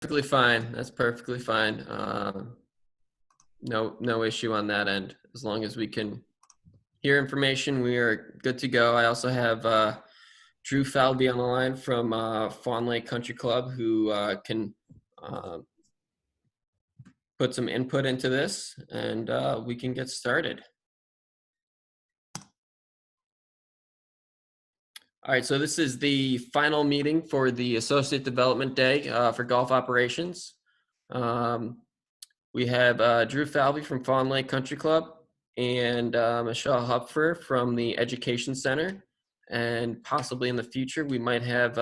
perfectly fine. That's perfectly fine. No issue on that end. As long as we can hear information, we are good to go. I also have Drew Falvey on the line from Fawn Lake Country Club, who can put some input into this, and we can get started. All right, so this is the final meeting for the Associate Development Day for golf operations. We have Drew Falvey from Fawn Lake Country Club and Michelle Hupfer from the Education Center. And possibly in the future, we might have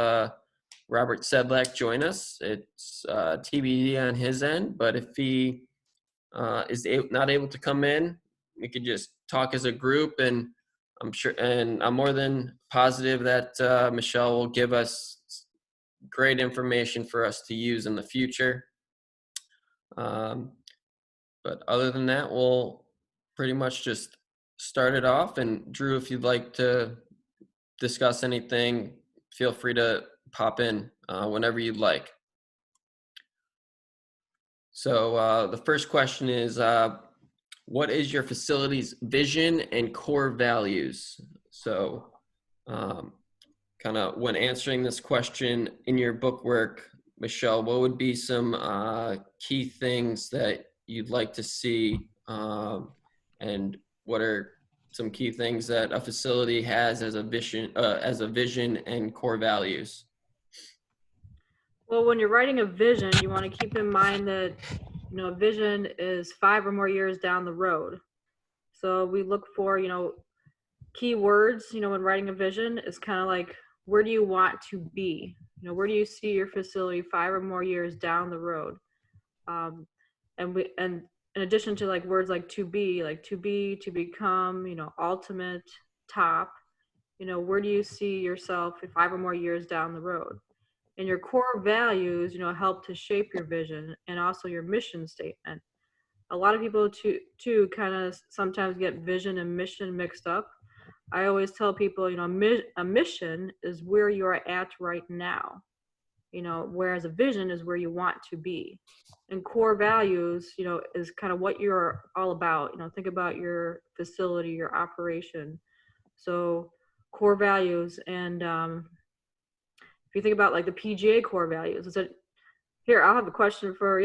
Robert Sedlak join us. It's TBD on his end, but if he is not able to come in, we could just talk as a group, and I'm sure, and I'm more than positive that Michelle will give us great information for us to use in the future. But other than that, we'll pretty much just start it off. And Drew, if you'd like to discuss anything, feel free to pop in whenever you'd like. So the first question is, what is your facility's vision and core values? So kind of when answering this question in your bookwork, Michelle, what would be some key things that you'd like to see, and what are some key things that a facility has as a vision and core values? Well, when you're writing a vision, you want to keep in mind that, a vision is 5 or more years down the road. So we look for, key words, when writing a vision is kind of like, where do you want to be? Where do you see your facility 5 or more years down the road? And in addition to like words like to be, to become, ultimate, top, where do you see yourself 5 or more years down the road? And your core values, help to shape your vision and also your mission statement. A lot of people too kind of sometimes get vision and mission mixed up. I always tell people, a mission is where you are at right now, whereas a vision is where you want to be. And core values, is kind of what you're all about. Think about your facility, your operation. So core values, and if you think about like the PGA core values, is it here? I'll have a question for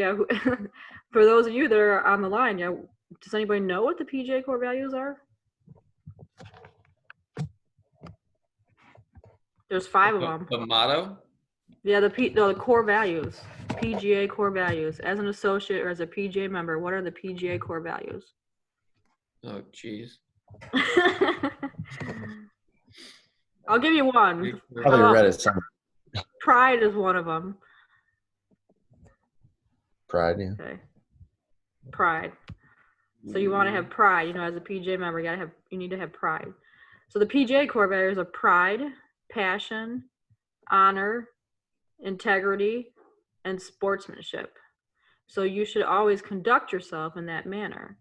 for those of you that are on the line. Does anybody know what the PGA core values are? There's 5 of them. The motto? Yeah, the core values, PGA core values. As an associate or as a PGA member, what are the PGA core values? Oh, geez. I'll give you one. Probably read it somewhere. Pride is one of them. Pride, yeah. Okay. Pride. So you want to have pride, as a PGA member, you need to have pride. So the PGA core values are pride, passion, honor, integrity, and sportsmanship. So you should always conduct yourself in that manner.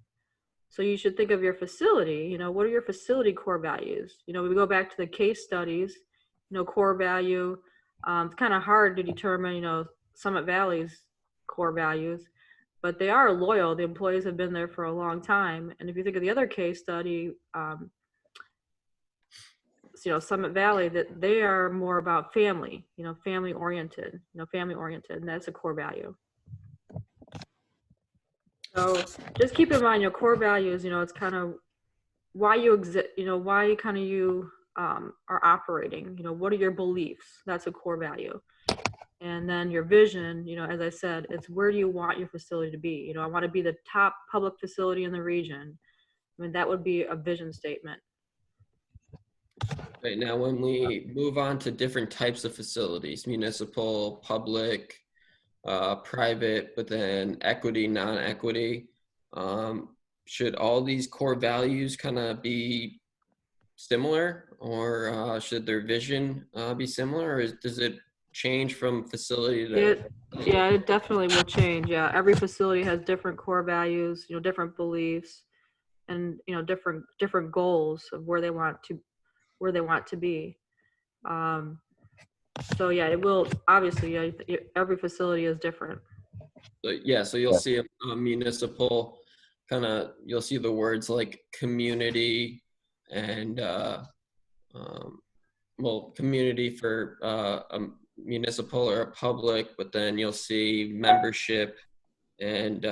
So you should think of your facility, what are your facility core values? We go back to the case studies, core value. It's kind of hard to determine, Summit Valley's core values, but they are loyal. The employees have been there for a long time. And if you think of the other case study, Summit Valley, that they are more about family, family oriented, and that's a core value. So just keep in mind your core values, it's kind of why you exist, why kind of you are operating, what are your beliefs? That's a core value. And then your vision, as I said, it's where do you want your facility to be? I want to be the top public facility in the region. I mean, that would be a vision statement. Right, now, when we move on to different types of facilities, municipal, public, private, but then equity, non-equity, should all these core values kind of be similar, or should their vision be similar, or does it change from facility to yeah, it definitely will change. Yeah, every facility has different core values, different beliefs, and different goals of where they want to be. So yeah, it will obviously. Every facility is different. So you'll see a municipal you'll see the words like community and community for a municipal or a public, but then you'll see membership and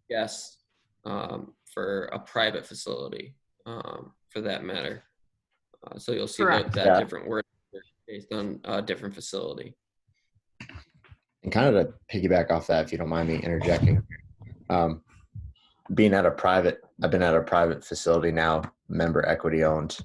yes, for a private facility, for that matter. So you'll see Correct. that different word based on a different facility. And kind of to piggyback off that, if you don't mind me interjecting, I've been at a private facility now, member equity owned,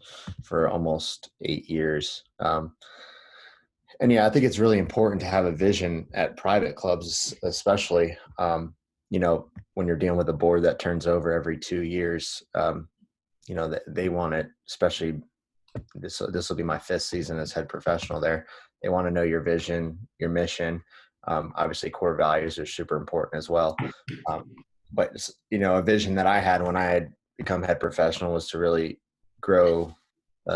for almost 8 years. And yeah, I think it's really important to have a vision at private clubs, especially, when you're dealing with a board that turns over every 2 years. They want it, especially this will be my 5th season as head professional there. They want to know your vision, your mission. Obviously core values are super important as well. But a vision that I had when I had become head professional was to really grow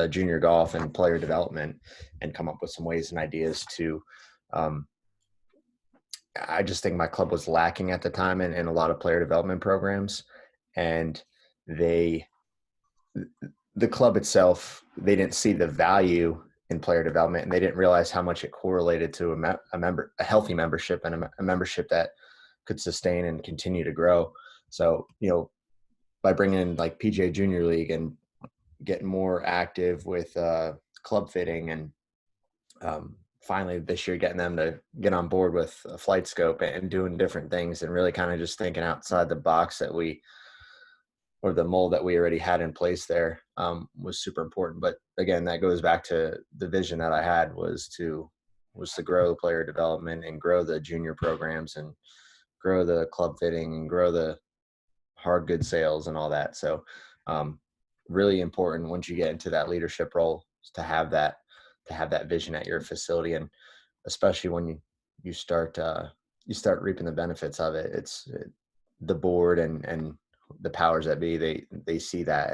junior golf and player development and come up with some ways and ideas to, I just think my club was lacking at the time in a lot of player development programs, and the club itself, they didn't see the value in player development, and they didn't realize how much it correlated to a healthy membership and a membership that could sustain and continue to grow. So, by bringing in like PGA Junior League and getting more active with club fitting, and finally this year getting them to get on board with a flight scope and doing different things and really kind of just thinking outside the box or the mold that we already had in place there, was super important. But again, that goes back to the vision that I had was to grow player development and grow the junior programs and grow the club fitting and grow the hard good sales and all that. So really important once you get into that leadership role to have that vision at your facility. And especially when you start reaping the benefits of it, the board and the powers that be, they see that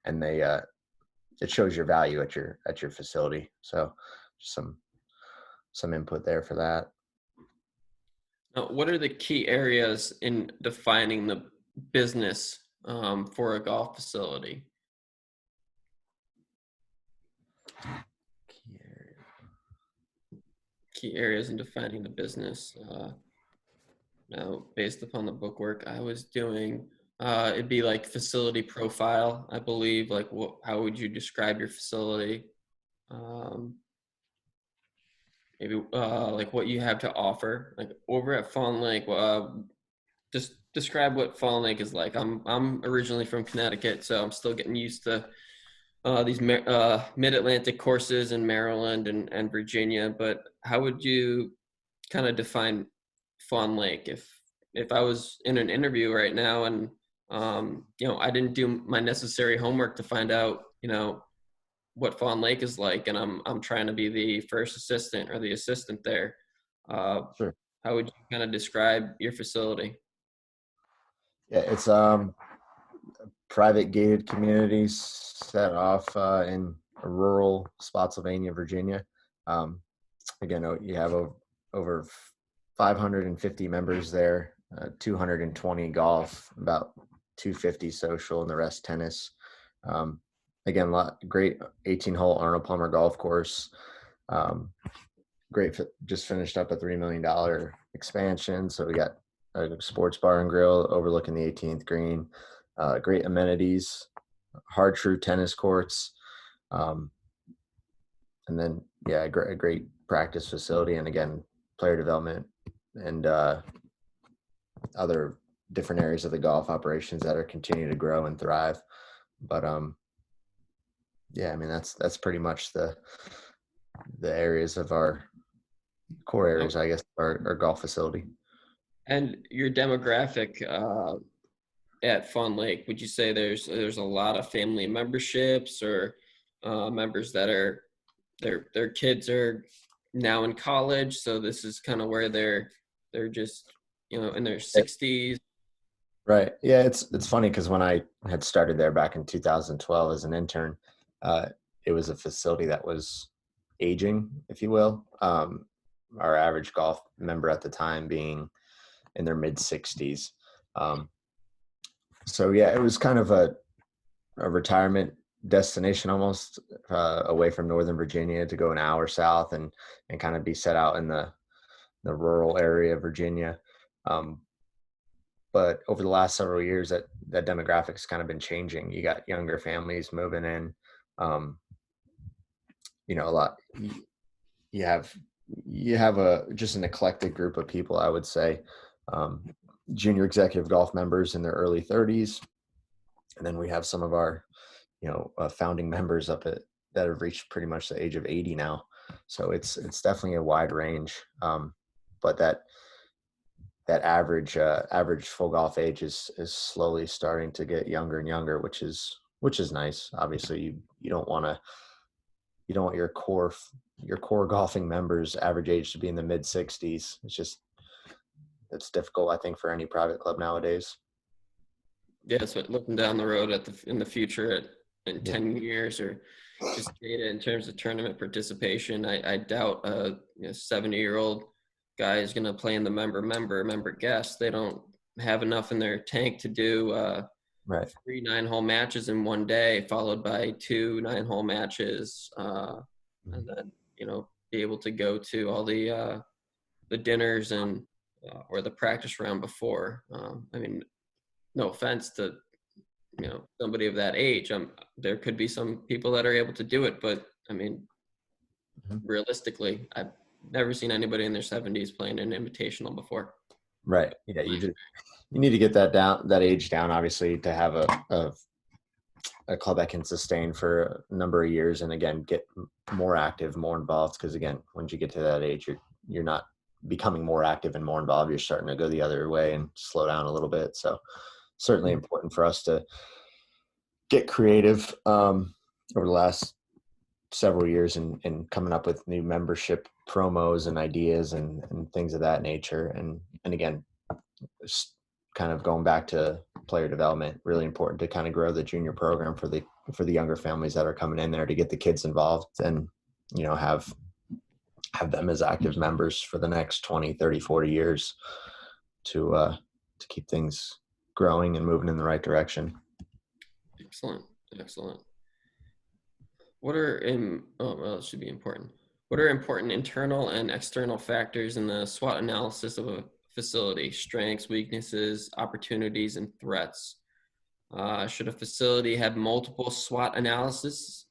and they it shows your value at your facility. So some input there for that. Now, what are the key areas in defining the business for a golf facility? Key areas in defining the business. Now, based upon the bookwork I was doing, it'd be like facility profile, I believe. Like, how would you describe your facility? Maybe like what you have to offer. Like over at Fawn Lake, just describe what Fawn Lake is like. I'm originally from Connecticut, so I'm still getting used to these mid-Atlantic courses in Maryland and Virginia. But how would you kind of define Fawn Lake if I was in an interview right now and I didn't do my necessary homework to find out what Fawn Lake is like, and I'm trying to be the first assistant or the assistant there. Sure. How would you kind of describe your facility? Yeah, it's private gated communities set off in rural Spotsylvania, Virginia. Again, you have over 550 members there, 220 golf, about 250 social, and the rest tennis. Again, great 18-hole Arnold Palmer golf course. Great, just finished up a $3 million expansion. So we got a sports bar and grill overlooking the 18th green. Great amenities, hard true tennis courts. And then, a great practice facility. And again, player development and other different areas of the golf operations that are continuing to grow and thrive. But that's pretty much the areas of our core areas, I guess, our golf facility. And your demographic at Fawn Lake, would you say there's a lot of family memberships or members that are their kids are now in college, so this is kind of where they're just in their 60s? Right. Yeah, it's funny because when I had started there back in 2012 as an intern, it was a facility that was aging, if you will. Our average golf member at the time being in their mid 60s. So yeah, it was kind of a retirement destination almost, away from Northern Virginia, to go an hour south and kind of be set out in the rural area of Virginia. But over the last several years, that demographic's kind of been changing. You got younger families moving in. A lot. You have just an eclectic group of people, I would say. Junior executive golf members in their early 30s, and then we have some of our founding members that have reached pretty much the age of 80 now. So it's definitely a wide range. But that average full golf age is slowly starting to get younger and younger, which is nice. Obviously, you don't want your core golfing members' average age to be in the mid 60s. It's difficult, I think, for any private club nowadays. Yeah, so looking down the road in the future in 10 years, or just data in terms of tournament participation, I doubt a 70-year-old guy is going to play in the member guest. They don't have enough in their tank to do 3 9-hole matches in one day, followed by 2 9-hole matches, and then be able to go to all the dinners and or the practice round before. I mean, no offense to somebody of that age. There could be some people that are able to do it, but I mean, realistically, I've never seen anybody in their 70s playing an invitational before. Right. Yeah, you need to get that age down, obviously, to have a club that can sustain for a number of years, and again get more active, more involved. Because again, once you get to that age, you're not becoming more active and more involved. You're starting to go the other way and slow down a little bit. So certainly important for us to get creative over the last several years and coming up with new membership promos and ideas and things of that nature. And again, just kind of going back to player development, really important to kind of grow the junior program for the younger families that are coming in there, to get the kids involved and have them as active members for the next 20, 30, 40 years to keep things growing and moving in the right direction. Excellent. It should be important. What are important internal and external factors in the SWOT analysis of a facility? Strengths, weaknesses, opportunities, and threats. Should a facility have multiple SWOT analyses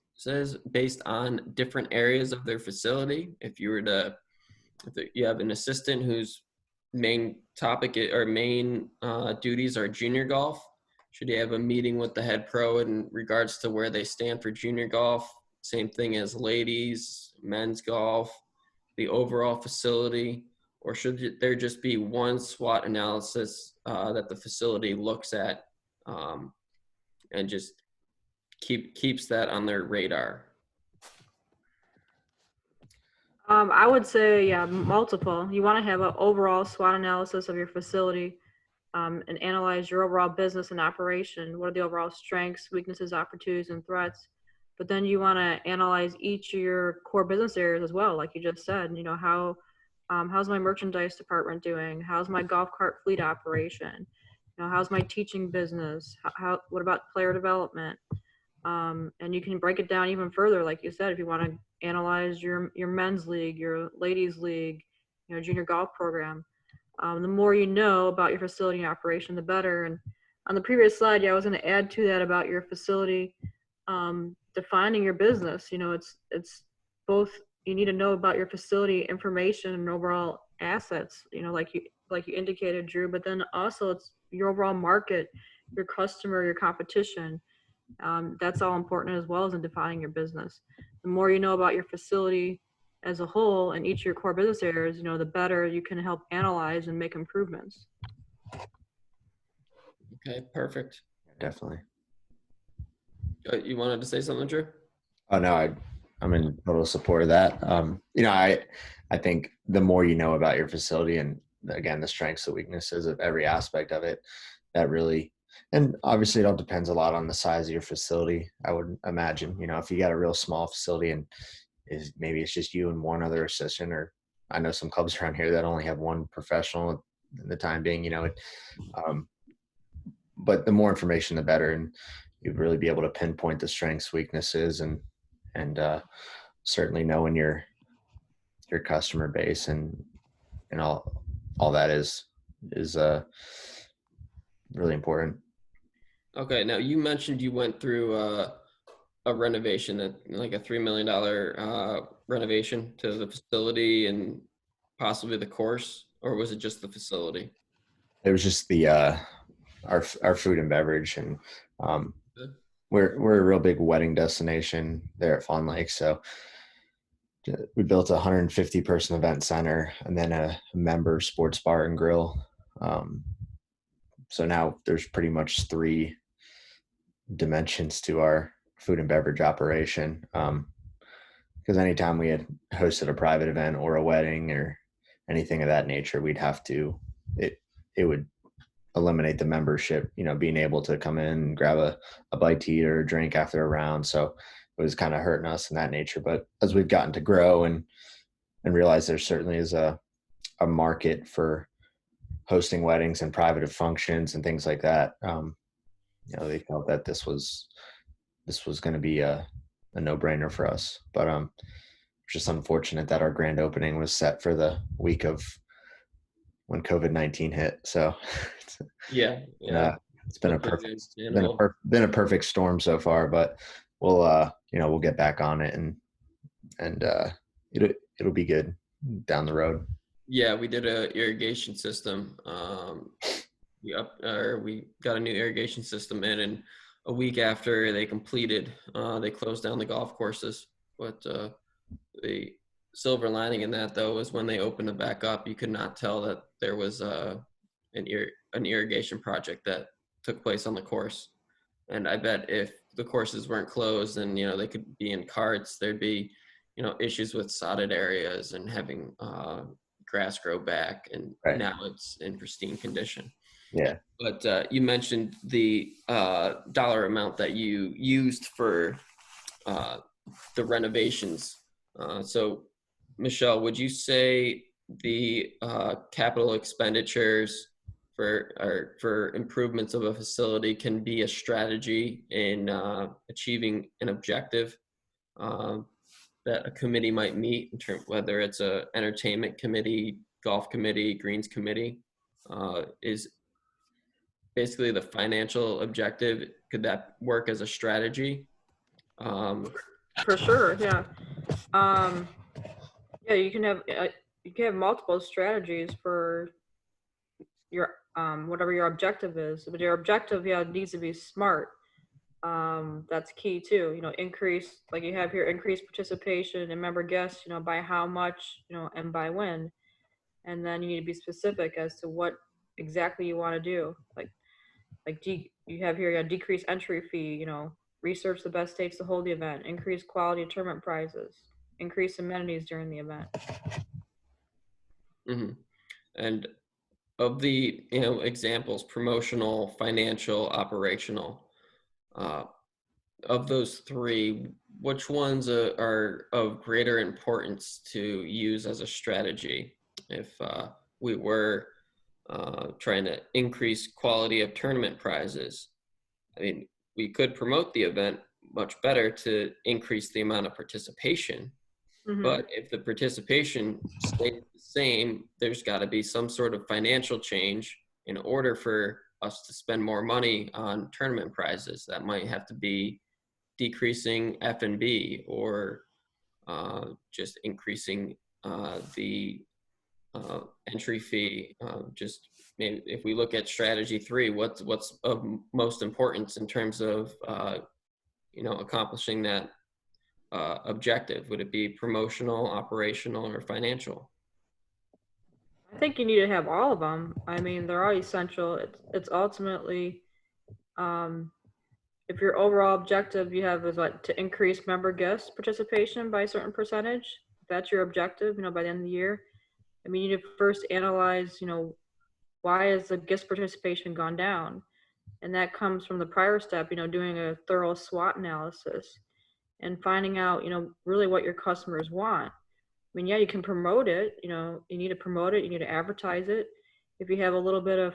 based on different areas of their facility? If you have an assistant whose main topic or main duties are junior golf, should he have a meeting with the head pro in regards to where they stand for junior golf? Same thing as ladies, men's golf, the overall facility, or should there just be one SWOT analysis that the facility looks at and just keeps that on their radar? I would say, multiple. You want to have an overall SWOT analysis of your facility and analyze your overall business and operation. What are the overall strengths, weaknesses, opportunities, and threats? But then you want to analyze each of your core business areas as well, like you just said. How's my merchandise department doing? How's my golf cart fleet operation? How's my teaching business? What about player development? And you can break it down even further, like you said, if you want to analyze your men's league, your ladies league, junior golf program. The more you know about your facility operation, the better. And on the previous slide, I was going to add to that about your facility defining your business. It's both. You need to know about your facility information and overall assets. Like you indicated, Drew. But then also it's your overall market, your customer, your competition. That's all important as well as in defining your business. The more you know about your facility as a whole and each of your core business areas, the better you can help analyze and make improvements. Okay, perfect. Definitely. You wanted to say something, Drew? Oh no, I'm in total support of that. I think the more you know about your facility and again the strengths and weaknesses of every aspect of it, that really. And obviously it all depends a lot on the size of your facility. I would imagine, if you got a real small facility and is maybe it's just you and one other assistant, or I know some clubs around here that only have one professional in the time being, um, but the more information, the better. And you'd really be able to pinpoint the strengths, weaknesses, and certainly knowing your customer base and all that is really important. Okay, now you mentioned you went through a renovation, like a $3 million renovation to the facility and possibly the course, or was it just the facility? It was just the our food and beverage, and um, Good. we're a real big wedding destination there at Fawn Lake, so we built a 150 person event center and then a member sports bar and grill. Um, so now there's pretty much three dimensions to our food and beverage operation. Because anytime we had hosted a private event or a wedding or anything of that nature, we'd have to, it would eliminate the membership, being able to come in and grab a bite to eat or a drink after a round. So it was kind of hurting us in that nature. But as we've gotten to grow and realize there certainly is a market for hosting weddings and private functions and things like that, they felt that this was going to be a no-brainer for us. But it's just unfortunate that our grand opening was set for the week of when COVID-19 hit. So Yeah, yeah. it's been Completely been understandable. a perfect storm so far. But we'll we'll get back on it, and it'll be good down the road. Yeah, we did a irrigation system. We got a new irrigation system in, and a week after they completed, they closed down the golf courses. But the silver lining in that, though, was when they opened it back up, you could not tell that there was an irrigation project that took place on the course. And I bet if the courses weren't closed and they could be in carts, there'd be issues with sodded areas and having grass grow back. And Right. now it's in pristine condition. Yeah. But you mentioned the dollar amount that you used for the renovations. So, Michelle, would you say the capital expenditures for improvements of a facility can be a strategy in achieving an objective that a committee might meet, in terms whether it's a entertainment committee, golf committee, greens committee, is basically the financial objective? Could that work as a strategy? For sure, yeah. Yeah, you can have multiple strategies for your whatever your objective is, but your objective needs to be smart. That's key too. Increase, like you have here, increase participation and member guests, by how much, and by when. And then you need to be specific as to what exactly you want to do. You have here, decrease entry fee, research the best states to hold the event, increase quality of tournament prizes, increase amenities during the event. Mhm. And of the examples, promotional, financial, operational, uh, of those three, which ones are of greater importance to use as a strategy if we were trying to increase quality of tournament prizes? I mean, we could promote the event much better to increase the amount of participation. Mm-hmm. But if the participation stays the same, there's got to be some sort of financial change in order for us to spend more money on tournament prizes. That might have to be decreasing F&B or just increasing the entry fee. Just maybe if we look at strategy 3, what's of most importance in terms of accomplishing that objective? Would it be promotional, operational, or financial? I think you need to have all of them. I mean, they're all essential. It's ultimately, if your overall objective you have is like to increase member guest participation by a certain percentage, if that's your objective, by the end of the year. I mean, you need to first analyze, why has the guest participation gone down? And that comes from the prior step, doing a thorough SWOT analysis. and finding out, really what your customers want. I mean, yeah, you can promote it, you need to promote it, you need to advertise it. If you have a little bit of,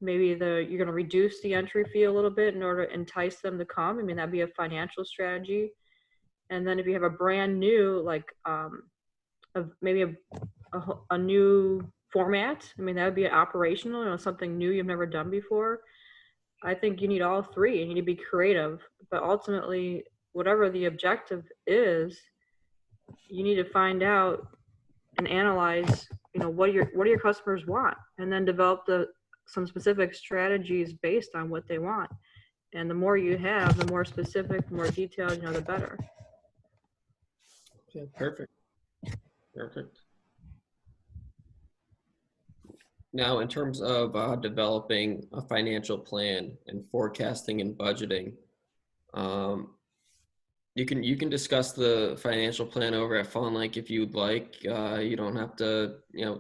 maybe you're going to reduce the entry fee a little bit in order to entice them to come. I mean, that'd be a financial strategy. And then if you have a brand new, like, maybe a new format, I mean, that would be operational, something new you've never done before. I think you need all three. You need to be creative, but ultimately, whatever the objective is, you need to find out and analyze, what do your customers want, and then develop some specific strategies based on what they want. And the more you have, the more specific, the more detailed, the better. Okay, perfect. Now, in terms of developing a financial plan and forecasting and budgeting, you can discuss the financial plan over at Fawn Lake if you'd like. You don't have to,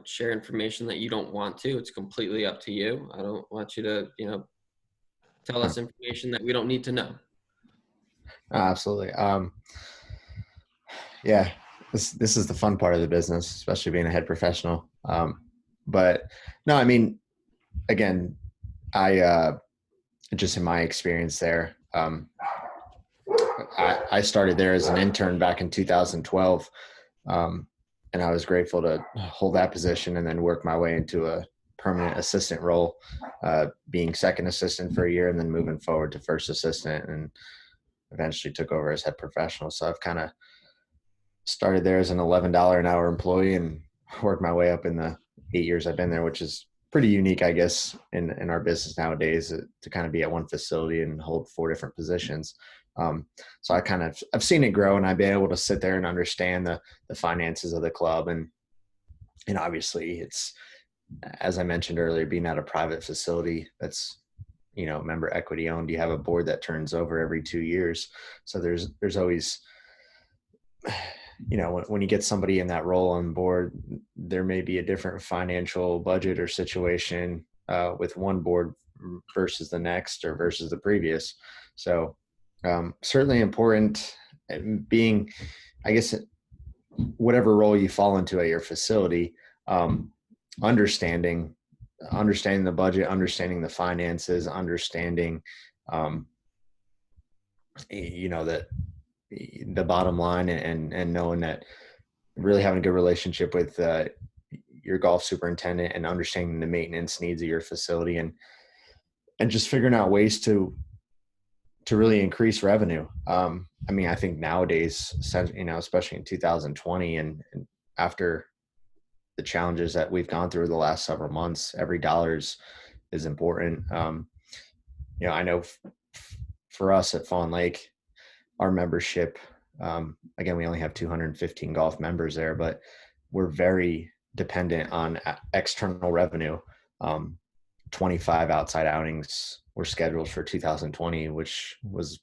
share information that you don't want to. It's completely up to you. I don't want you to, tell us information that we don't need to know. Absolutely. Yeah, this is the fun part of the business, especially being a head professional. But no, I mean, again, I just in my experience there, I started there as an intern back in 2012, and I was grateful to hold that position and then work my way into a permanent assistant role, being second assistant for a year and then moving forward to first assistant, and eventually took over as head professional. So I've kind of started there as an $11 an hour employee and worked my way up in the 8 years I've been there, which is pretty unique, I guess, in our business nowadays, to kind of be at one facility and hold 4 different positions. So I've seen it grow, and I've been able to sit there and understand the finances of the club. And obviously it's, as I mentioned earlier, being at a private facility that's, member equity owned, you have a board that turns over every 2 years. So there's always, when you get somebody in that role on board, there may be a different financial budget or situation with one board versus the next or versus the previous. So certainly important, being, I guess, whatever role you fall into at your facility, understanding the budget, understanding the finances, understanding, that the bottom line, and knowing that, really having a good relationship with your golf superintendent and understanding the maintenance needs of your facility, and just figuring out ways to really increase revenue. I mean, I think nowadays, especially in 2020 and after the challenges that we've gone through the last several months, every dollar is important. I know for us at Fawn Lake, our membership, again, we only have 215 golf members there, but we're very dependent on external revenue. 25 outside outings were scheduled for 2020, which was,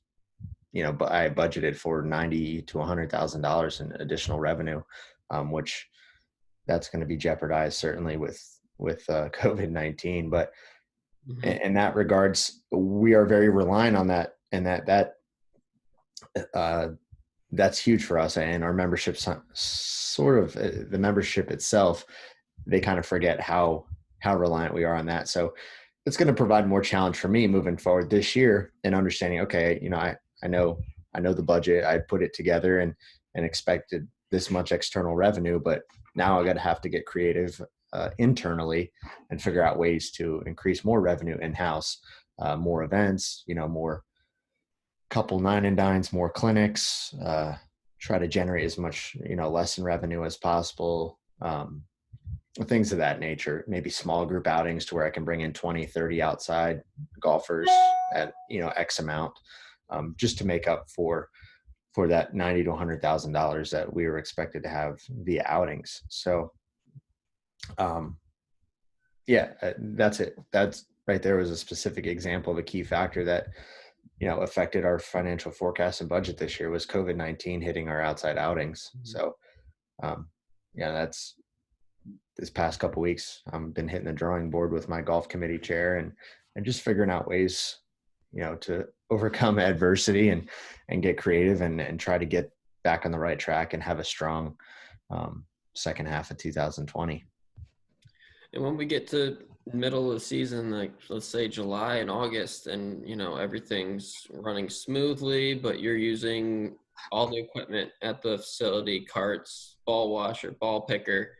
I budgeted for $90,000 to $100,000 in additional revenue, which that's going to be jeopardized certainly with COVID-19. But in that regards, we are very reliant on that, and that's huge for us. And our membership, sort of the membership itself, they kind of forget how reliant we are on that. So it's going to provide more challenge for me moving forward this year, and understanding, okay, I know the budget, I put it together and expected this much external revenue, but now I got to have to get creative internally and figure out ways to increase more revenue in-house, more events, more couple 9 and dines, more clinics, try to generate as much, lesson revenue as possible, things of that nature. Maybe small group outings to where I can bring in 20, 30 outside golfers at, X amount, just to make up for that $90,000 to $100,000 that we were expected to have via outings. So, that's it. That's right there was a specific example of a key factor that, affected our financial forecast and budget this year, was COVID-19 hitting our outside outings. So, that's this past couple of weeks, I've been hitting the drawing board with my golf committee chair and just figuring out ways, to overcome adversity and get creative and try to get back on the right track and have a strong second half of 2020. And when we get to middle of the season, like let's say July and August, and everything's running smoothly, but you're using all the equipment at the facility, carts, ball washer, ball picker,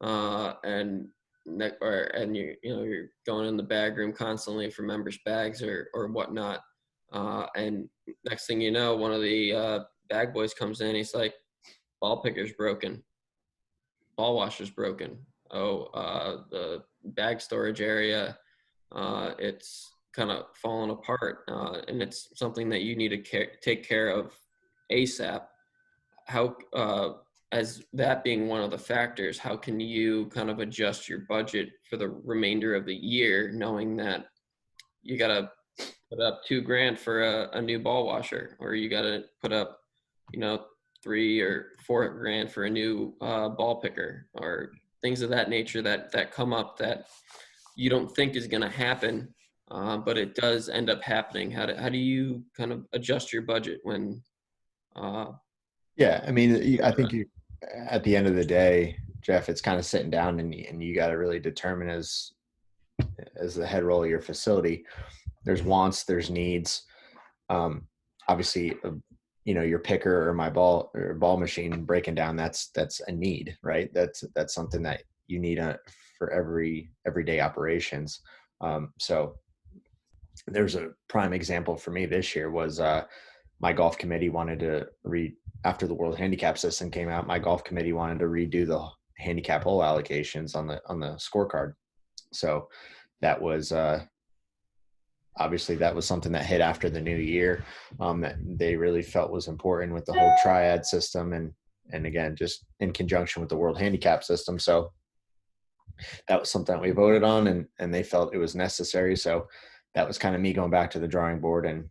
and you're going in the bag room constantly for members' bags or whatnot. And next thing you know, one of the bag boys comes in. He's like, "Ball picker's broken, ball washer's broken. The bag storage area, it's kind of falling apart, and it's something that you need to take care of ASAP." How, as that being one of the factors, how can you kind of adjust your budget for the remainder of the year, knowing that you got to put up $2,000 for a new ball washer, or you got to put up, $3,000 or $4,000 for a new ball picker, or things of that nature that come up that you don't think is going to happen, but it does end up happening. How do you kind of adjust your budget when? Yeah, I mean, I think at the end of the day, Jeff, it's kind of sitting down and you got to really determine as the head role of your facility, there's wants, there's needs. Obviously, your picker or my ball machine breaking down, that's a need, right? That's something that you need for everyday operations. So there's a prime example for me this year was my golf committee wanted to after the World Handicap System came out, my golf committee wanted to redo the handicap hole allocations on the scorecard. So that was obviously that was something that hit after the new year, that they really felt was important with the whole triad system and again, just in conjunction with the World Handicap System. So that was something that we voted on and they felt it was necessary. So that was kind of me going back to the drawing board and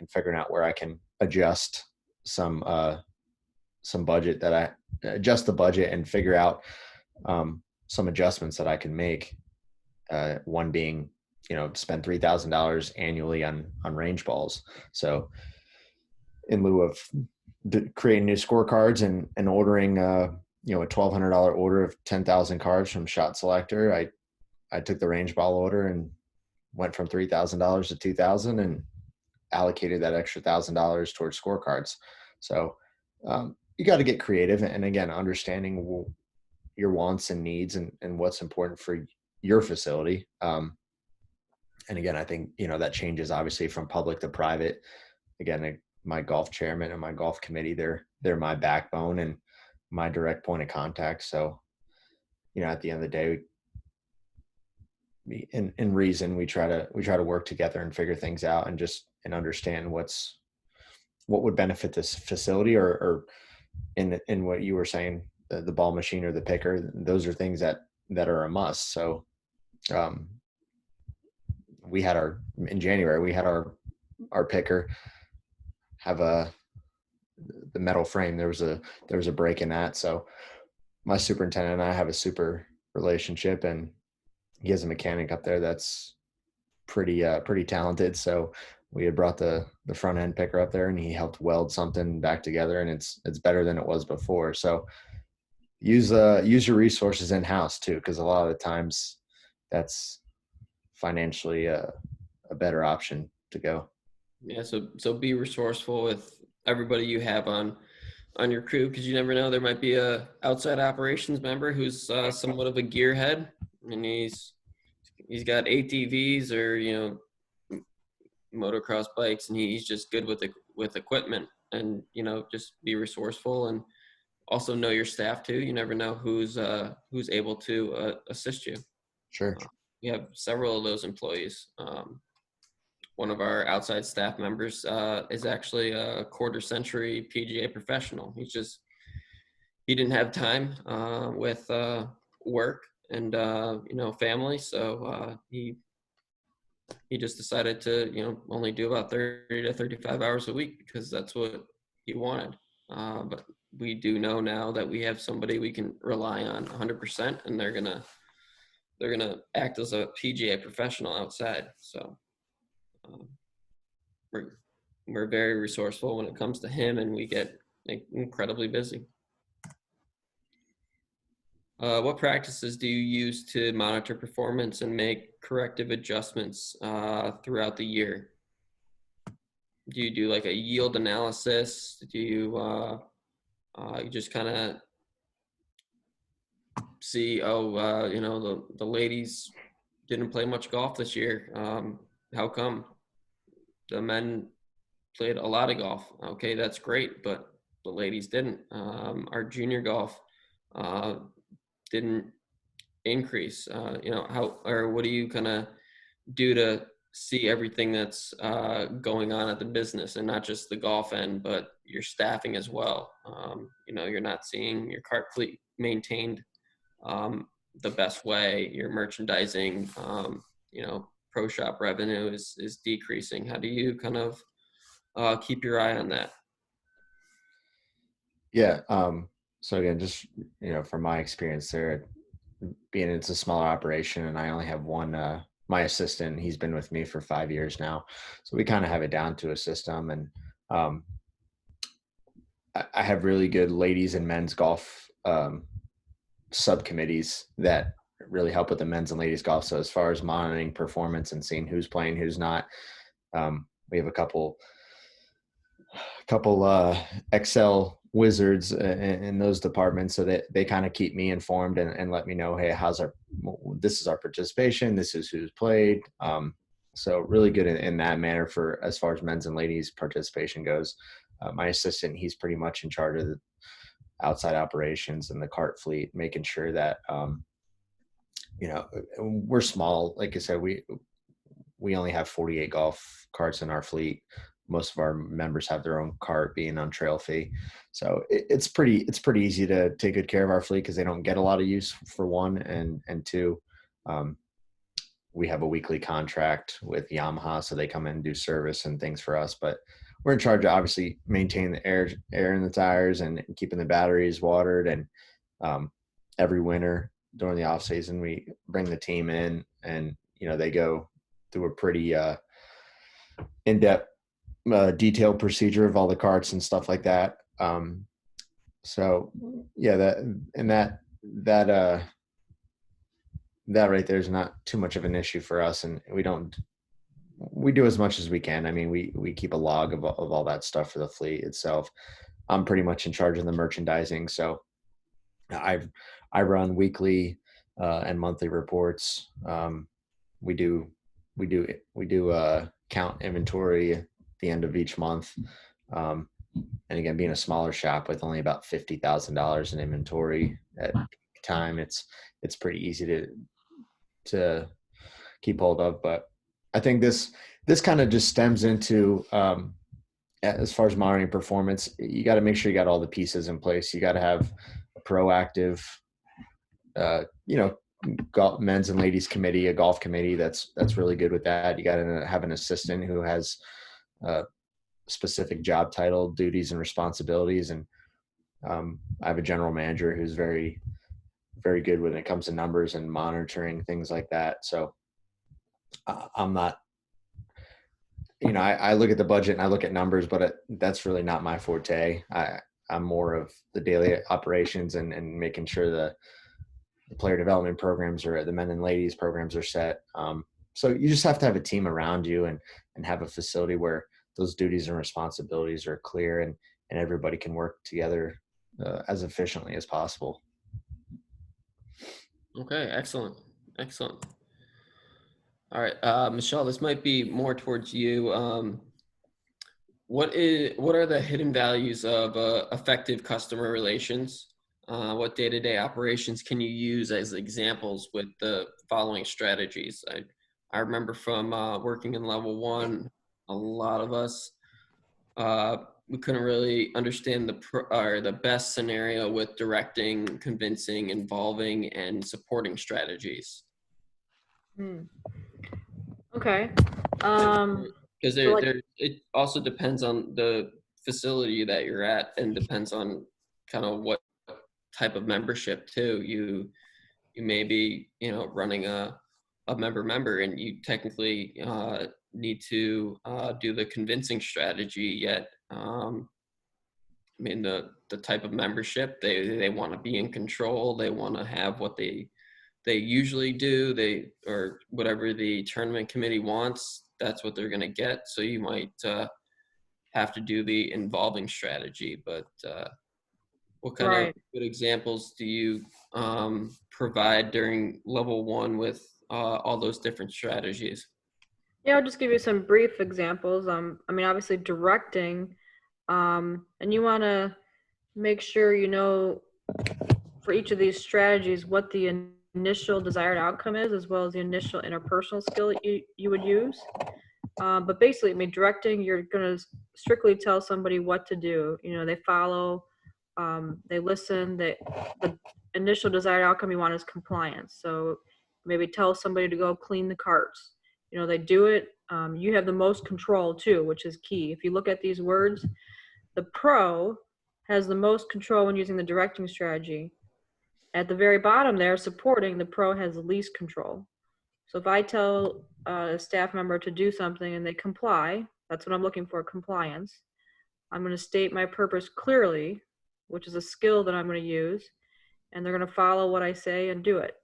figuring out where I can adjust some budget, that I adjust the budget and figure out some adjustments that I can make. One being, spend $3,000 annually on range balls. So in lieu of creating new scorecards and ordering a $1,200 order of 10,000 cards from Shot Selector, I took the range ball order and went from $3,000 to $2,000 and allocated that extra $1,000 towards scorecards. So you got to get creative, and again, understanding your wants and needs and what's important for your facility. And again, I think, that changes obviously from public to private. Again, my golf chairman and my golf committee, they're my backbone and my direct point of contact. So, at the end of the day, in reason, we try to work together and figure things out and understand what would benefit this facility or in what you were saying, the ball machine or the picker. Those are things that are a must. So, in January, we had our picker have the metal frame. There was a break in that. So my superintendent and I have a super relationship, and he has a mechanic up there that's pretty talented. So we had brought the front end picker up there and he helped weld something back together, and it's better than it was before. So use your resources in house too, because a lot of the times that's financially a better option to go. Yeah, so be resourceful with everybody you have on your crew, because you never know, there might be a outside operations member who's somewhat of a gearhead, and he's got ATVs or motocross bikes, and he's just good with equipment. And just be resourceful, and also know your staff too. You never know who's able to assist you. Sure. We have several of those employees. One of our outside staff members is actually a quarter-century PGA professional. He didn't have time with work and family, so he just decided to only do about 30 to 35 hours a week because that's what he wanted. But we do know now that we have somebody we can rely on 100%, and they're gonna act as a PGA professional outside. So we're very resourceful when it comes to him, and we get incredibly busy. What practices do you use to monitor performance and make corrective adjustments throughout the year? Do you do like a yield analysis? Do you you just kind of see, you know, the ladies didn't play much golf this year. How come? The men played a lot of golf. Okay, that's great, but the ladies didn't. Our junior golf didn't increase. You know, how, or what do you kind of do to see everything that's going on at the business, and not just the golf end, but your staffing as well? You know, you're not seeing your cart fleet maintained the best way. Your merchandising, you know, pro shop revenue is decreasing. How do you kind of keep your eye on that? Yeah. So again, just, you know, from my experience there, being it's a smaller operation and I only have one, my assistant, he's been with me for 5 years now. So we kind of have it down to a system. And I have really good ladies and men's golf subcommittees that really help with the men's and ladies golf. So as far as monitoring performance and seeing who's playing, who's not, we have a couple Excel wizards in those departments, so that they kind of keep me informed and let me know, hey, this is our participation, this is who's played. So really good in that manner for as far as men's and ladies participation goes. My assistant, he's pretty much in charge of the outside operations and the cart fleet, making sure that you know, we're small. Like I said, we only have 48 golf carts in our fleet. Most of our members have their own cart, being on trail fee. So it's pretty easy to take good care of our fleet because they don't get a lot of use, for one, and two, we have a weekly contract with Yamaha, so they come in and do service and things for us. But we're in charge of obviously maintaining the air in the tires and keeping the batteries watered. And every winter during the off season, we bring the team in, and you know, they go through a pretty in-depth detailed procedure of all the carts and stuff like that. So yeah, that right there is not too much of an issue for us, and we do as much as we can. I mean, we keep a log of all that stuff for the fleet itself. I'm pretty much in charge of the merchandising, so I run weekly and monthly reports. We do count inventory at the end of each month. And again, being a smaller shop with only about $50,000 in inventory at peak time, it's pretty easy to keep hold of. But I think this kind of just stems into, as far as monitoring performance, you got to make sure you got all the pieces in place. You got to have a proactive, you know, men's and ladies committee, a golf committee that's really good with that. You got to have an assistant who has specific job title, duties, and responsibilities. And I have a general manager who's very, very good when it comes to numbers and monitoring things like that. So I'm not, you know, I look at the budget and I look at numbers, but that's really not my forte. I'm more of the daily operations and making sure the player development programs or the men and ladies programs are set. So you just have to have a team around you and have a facility where those duties and responsibilities are clear and everybody can work together as efficiently as possible. Okay, excellent. All right, Michelle, this might be more towards you. What are the hidden values of effective customer relations? What day-to-day operations can you use as examples with the following strategies? I remember from working in level 1, a lot of us, we couldn't really understand the best scenario with directing, convincing, involving, and supporting strategies. Okay. Because it also depends on the facility that you're at, and depends on kind of what type of membership too. You may be, you know, running a member, and you technically need to do the convincing strategy yet. I mean, the type of membership, they want to be in control. They want to have what they usually do. Or whatever the tournament committee wants, that's what they're going to get. So you might have to do the involving strategy. But what kind of Right. good examples do you provide during level 1 with all those different strategies? Yeah, I'll just give you some brief examples. I mean, obviously directing, and you want to make sure you know for each of these strategies what the initial desired outcome is, as well as the initial interpersonal skill that you would use. But basically, I mean, directing, you're going to strictly tell somebody what to do. You know, they follow, they listen. The initial desired outcome you want is compliance. So maybe tell somebody to go clean the carts. You know, they do it. You have the most control too, which is key. If you look at these words, the pro has the most control when using the directing strategy. At the very bottom there, supporting, the pro has the least control. So if I tell a staff member to do something and they comply, that's what I'm looking for, compliance. I'm going to state my purpose clearly, which is a skill that I'm going to use, and they're going to follow what I say and do it.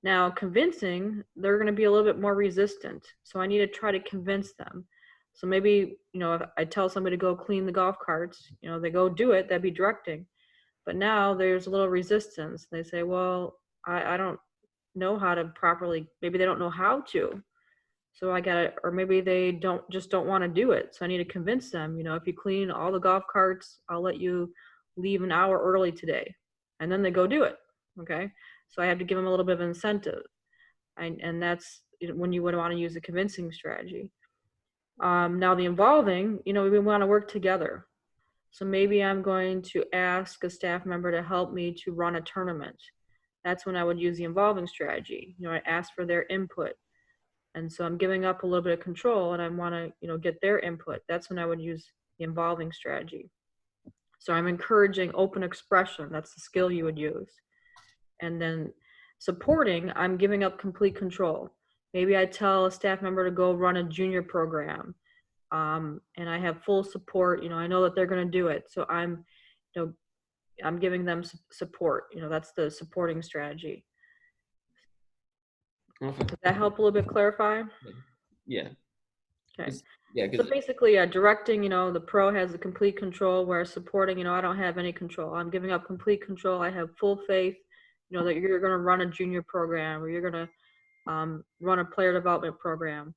Now, convincing, they're going to be a little bit more resistant. So I need to try to convince them. So maybe, you know, if I tell somebody to go clean the golf carts, you know, they go do it, that'd be directing. But now there's a little resistance. They say, well, I don't know how to properly, maybe they don't know how to. So I gotta, or maybe they don't want to do it. So I need to convince them, you know, if you clean all the golf carts, I'll let you leave an hour early today. And then they go do it. Okay. So I have to give them a little bit of incentive. And that's when you would want to use the convincing strategy. Now the involving, you know, we want to work together. So maybe I'm going to ask a staff member to help me to run a tournament. That's when I would use the involving strategy. You know, I ask for their input. And so I'm giving up a little bit of control and I want to, you know, get their input. That's when I would use the involving strategy. So I'm encouraging open expression. That's the skill you would use. And then supporting, I'm giving up complete control. Maybe I tell a staff member to go run a junior program. And I have full support. You know, I know that they're going to do it. So I'm, you know, I'm giving them support. You know, that's the supporting strategy. Okay. Does that help a little bit clarify? Yeah. Okay. Yeah. So basically, directing, you know, the pro has the complete control, whereas supporting, you know, I don't have any control. I'm giving up complete control. I have full faith, you know, that you're going to run a junior program or you're going to run a player development program,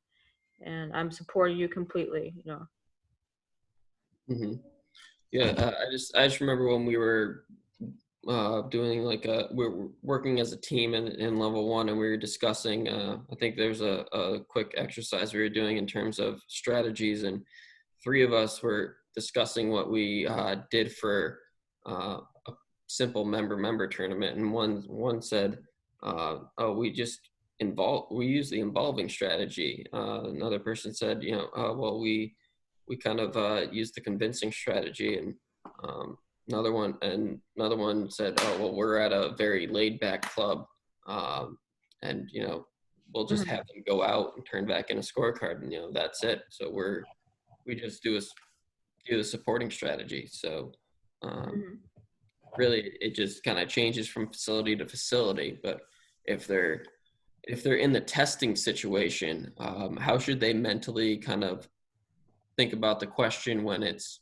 and I'm supporting you completely, you know. Mm-hmm. Yeah, I just remember when we were doing we're working as a team in level 1, and we were discussing. I think there's a quick exercise we were doing in terms of strategies, and 3 of us were discussing what we did for a simple member tournament, and one said, "Oh, we use the involving strategy." Another person said, "You know, well, we kind of use the convincing strategy," and another one said, "Oh, well, we're at a very laid back club, and you know, we'll just have them go out and turn back in a scorecard, and you know, that's it. So we just do the supporting strategy." So really, it just kind of changes from facility to facility. But if they're in the testing situation, how should they mentally kind of think about the question when it's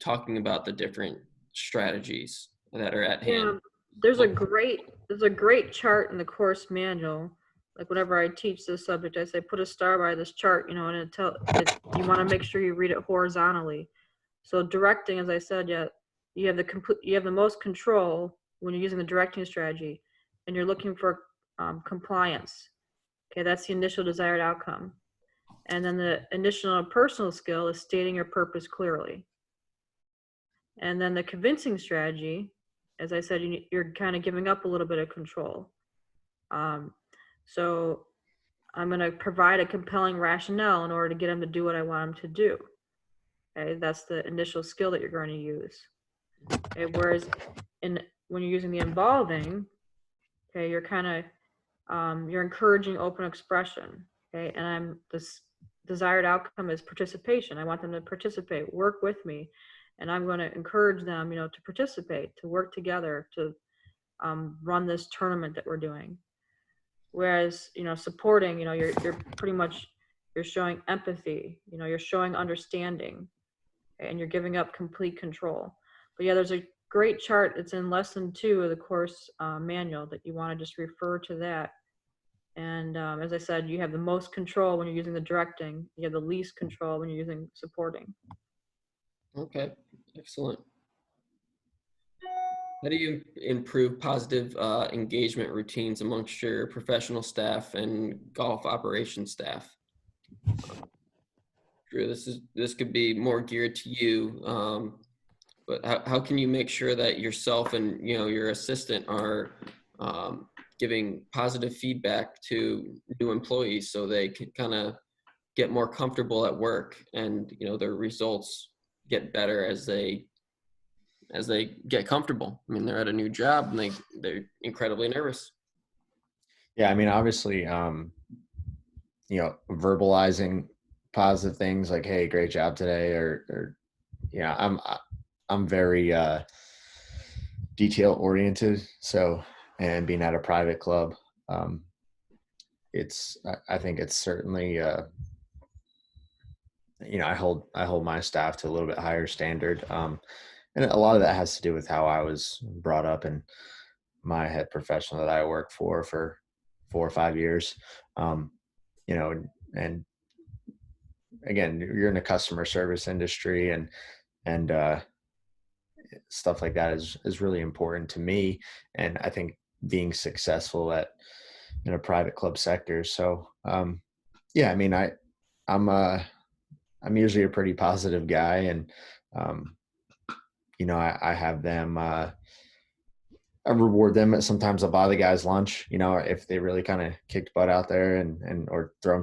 talking about the different strategies that are at hand? Yeah, there's a great chart in the course manual. Like whenever I teach this subject, I say put a star by this chart, you know, and you want to make sure you read it horizontally. So directing, as I said, you have the most control when you're using the directing strategy, and you're looking for compliance. Okay, that's the initial desired outcome. And then the initial personal skill is stating your purpose clearly. And then the convincing strategy, as I said, you're kind of giving up a little bit of control. So I'm going to provide a compelling rationale in order to get them to do what I want them to do. Okay, that's the initial skill that you're going to use. Okay, whereas when you're using the involving, okay, you're encouraging open expression. Okay, and desired outcome is participation. I want them to participate, work with me, and I'm going to encourage them, you know, to participate, to work together, to run this tournament that we're doing. Whereas, you know, supporting, you know, you're pretty much, you're showing empathy, you know, you're showing understanding, and you're giving up complete control. But yeah, there's a great chart. It's in lesson 2 of the course manual that you want to just refer to that. And as I said, you have the most control when you're using the directing. You have the least control when you're using supporting. Okay, excellent. How do you improve positive engagement routines amongst your professional staff and golf operations staff? Drew, this could be more geared to you, but how can you make sure that yourself and your assistant are giving positive feedback to new employees so they can kind of get more comfortable at work and their results get better as they get comfortable? I mean, they're at a new job and they're incredibly nervous. Yeah, I mean, obviously, verbalizing positive things like, "Hey, great job today," or I'm very detail oriented. So, and being at a private club, I think it's certainly I hold my staff to a little bit higher standard, and a lot of that has to do with how I was brought up and my head professional that I worked for 4 or 5 years. And again, you're in the customer service industry, and stuff like that is really important to me. And I think being successful in a private club sector. So, yeah, I mean, I'm usually a pretty positive guy, and I have them. I reward them. Sometimes I'll buy the guys lunch, if they really kind of kicked butt out there, and or throw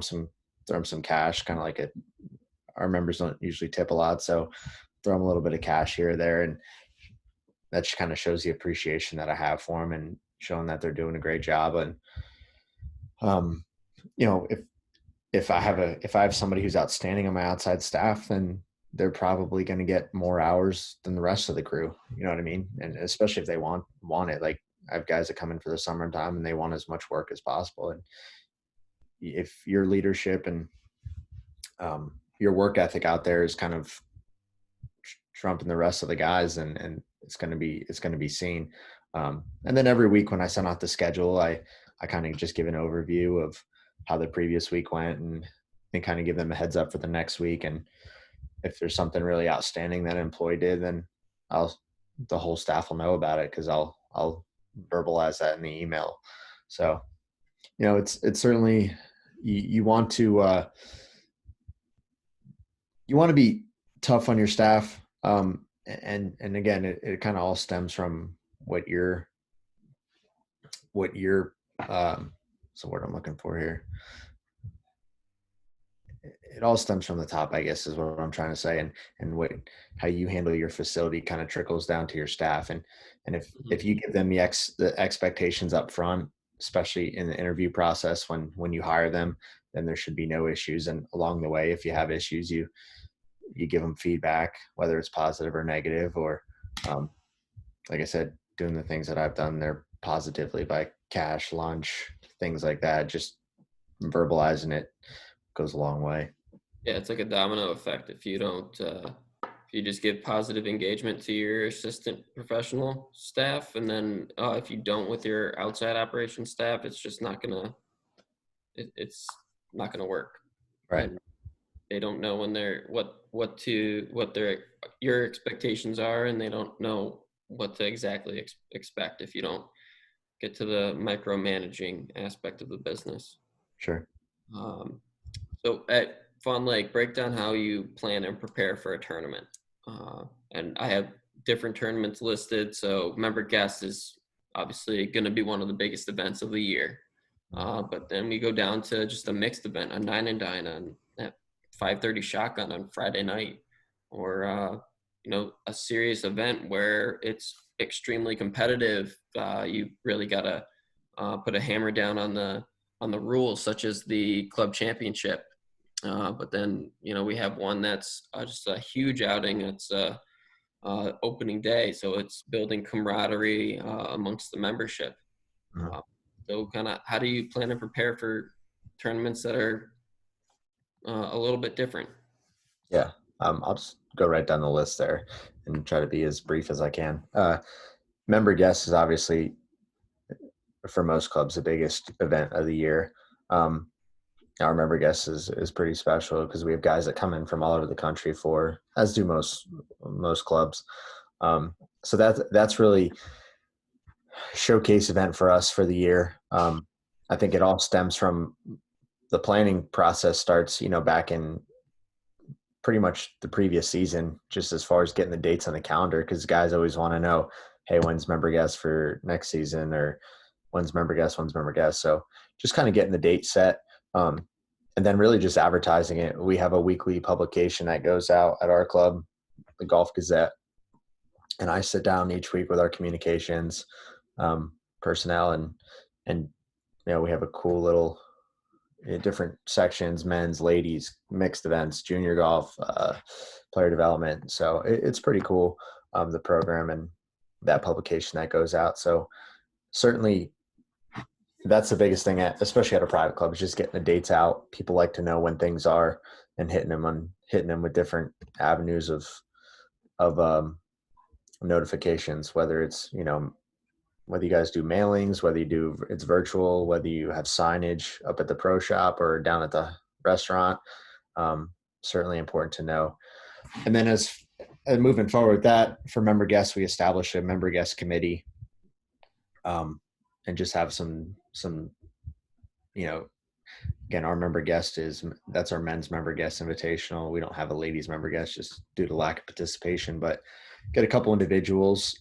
them some cash, kind of like our members don't usually tip a lot, so throw them a little bit of cash here or there, and that just kind of shows the appreciation that I have for them and showing that they're doing a great job. And if I have somebody who's outstanding on my outside staff, then they're probably going to get more hours than the rest of the crew. You know what I mean? And especially if they want it. Like, I have guys that come in for the summertime and they want as much work as possible. And if your leadership and your work ethic out there is kind of trumping the rest of the guys, and it's going to be seen. And then every week when I send out the schedule, I kind of just give an overview of how the previous week went, and kind of give them a heads up for the next week. And if there's something really outstanding that an employee did, then the whole staff will know about it, because I'll verbalize that in the email. So, it's certainly, you want to be tough on your staff. And again, it kind of all stems from what your so what I'm looking for here. It all stems from the top, I guess, is what I'm trying to say. And how you handle your facility kind of trickles down to your staff. And if you give them the expectations up front, especially in the interview process, when you hire them, then there should be no issues. And along the way, if you have issues, you give them feedback, whether it's positive or negative, or like I said, doing the things that I've done there positively, by cash, lunch, things like that. Just verbalizing it goes a long way. Yeah, it's like a domino effect. If you don't, if you just give positive engagement to your assistant professional staff, and then if you don't with your outside operations staff, it's just not gonna, it's not gonna work. Right. And they don't know when your expectations are, and they don't know what to exactly expect if you don't get to the micromanaging aspect of the business. Sure. So at Fawn Lake, break down how you plan and prepare for a tournament. And I have different tournaments listed. So Member Guest is obviously going to be one of the biggest events of the year. But then we go down to just a mixed event, a 9 and dine on at 5:30 shotgun on Friday night, or a serious event where it's extremely competitive. You really got to put a hammer down on the rules, such as the club championship. But then, we have one that's just a huge outing. It's opening day. So it's building camaraderie amongst the membership. Mhm. So kind of how do you plan to prepare for tournaments that are a little bit different? Yeah. I'll just go right down the list there and try to be as brief as I can. Member guest is obviously, for most clubs, the biggest event of the year. Our member guest is pretty special because we have guys that come in from all over the country for, as do most clubs. So that's really showcase event for us for the year. I think it all stems from the planning process starts, back in pretty much the previous season, just as far as getting the dates on the calendar, because guys always want to know, hey, when's member guest for next season, or when's member guest. So just kind of getting the date set. And then really just advertising it. We have a weekly publication that goes out at our club, the Golf Gazette. And I sit down each week with our communications personnel, and we have a cool little different sections: men's, ladies, mixed events, junior golf, player development. So it's pretty cool, the program and that publication that goes out. So certainly that's the biggest thing, especially at a private club, is just getting the dates out. People like to know when things are, and hitting them with different avenues of notifications, whether it's, whether you guys do mailings, whether it's virtual, whether you have signage up at the pro shop or down at the restaurant. Certainly important to know. And then as moving forward with that, for member guests, we establish a member guest committee, and just have some, again, our member guest that's our men's member guest invitational. We don't have a ladies member guest just due to lack of participation, but get a couple individuals,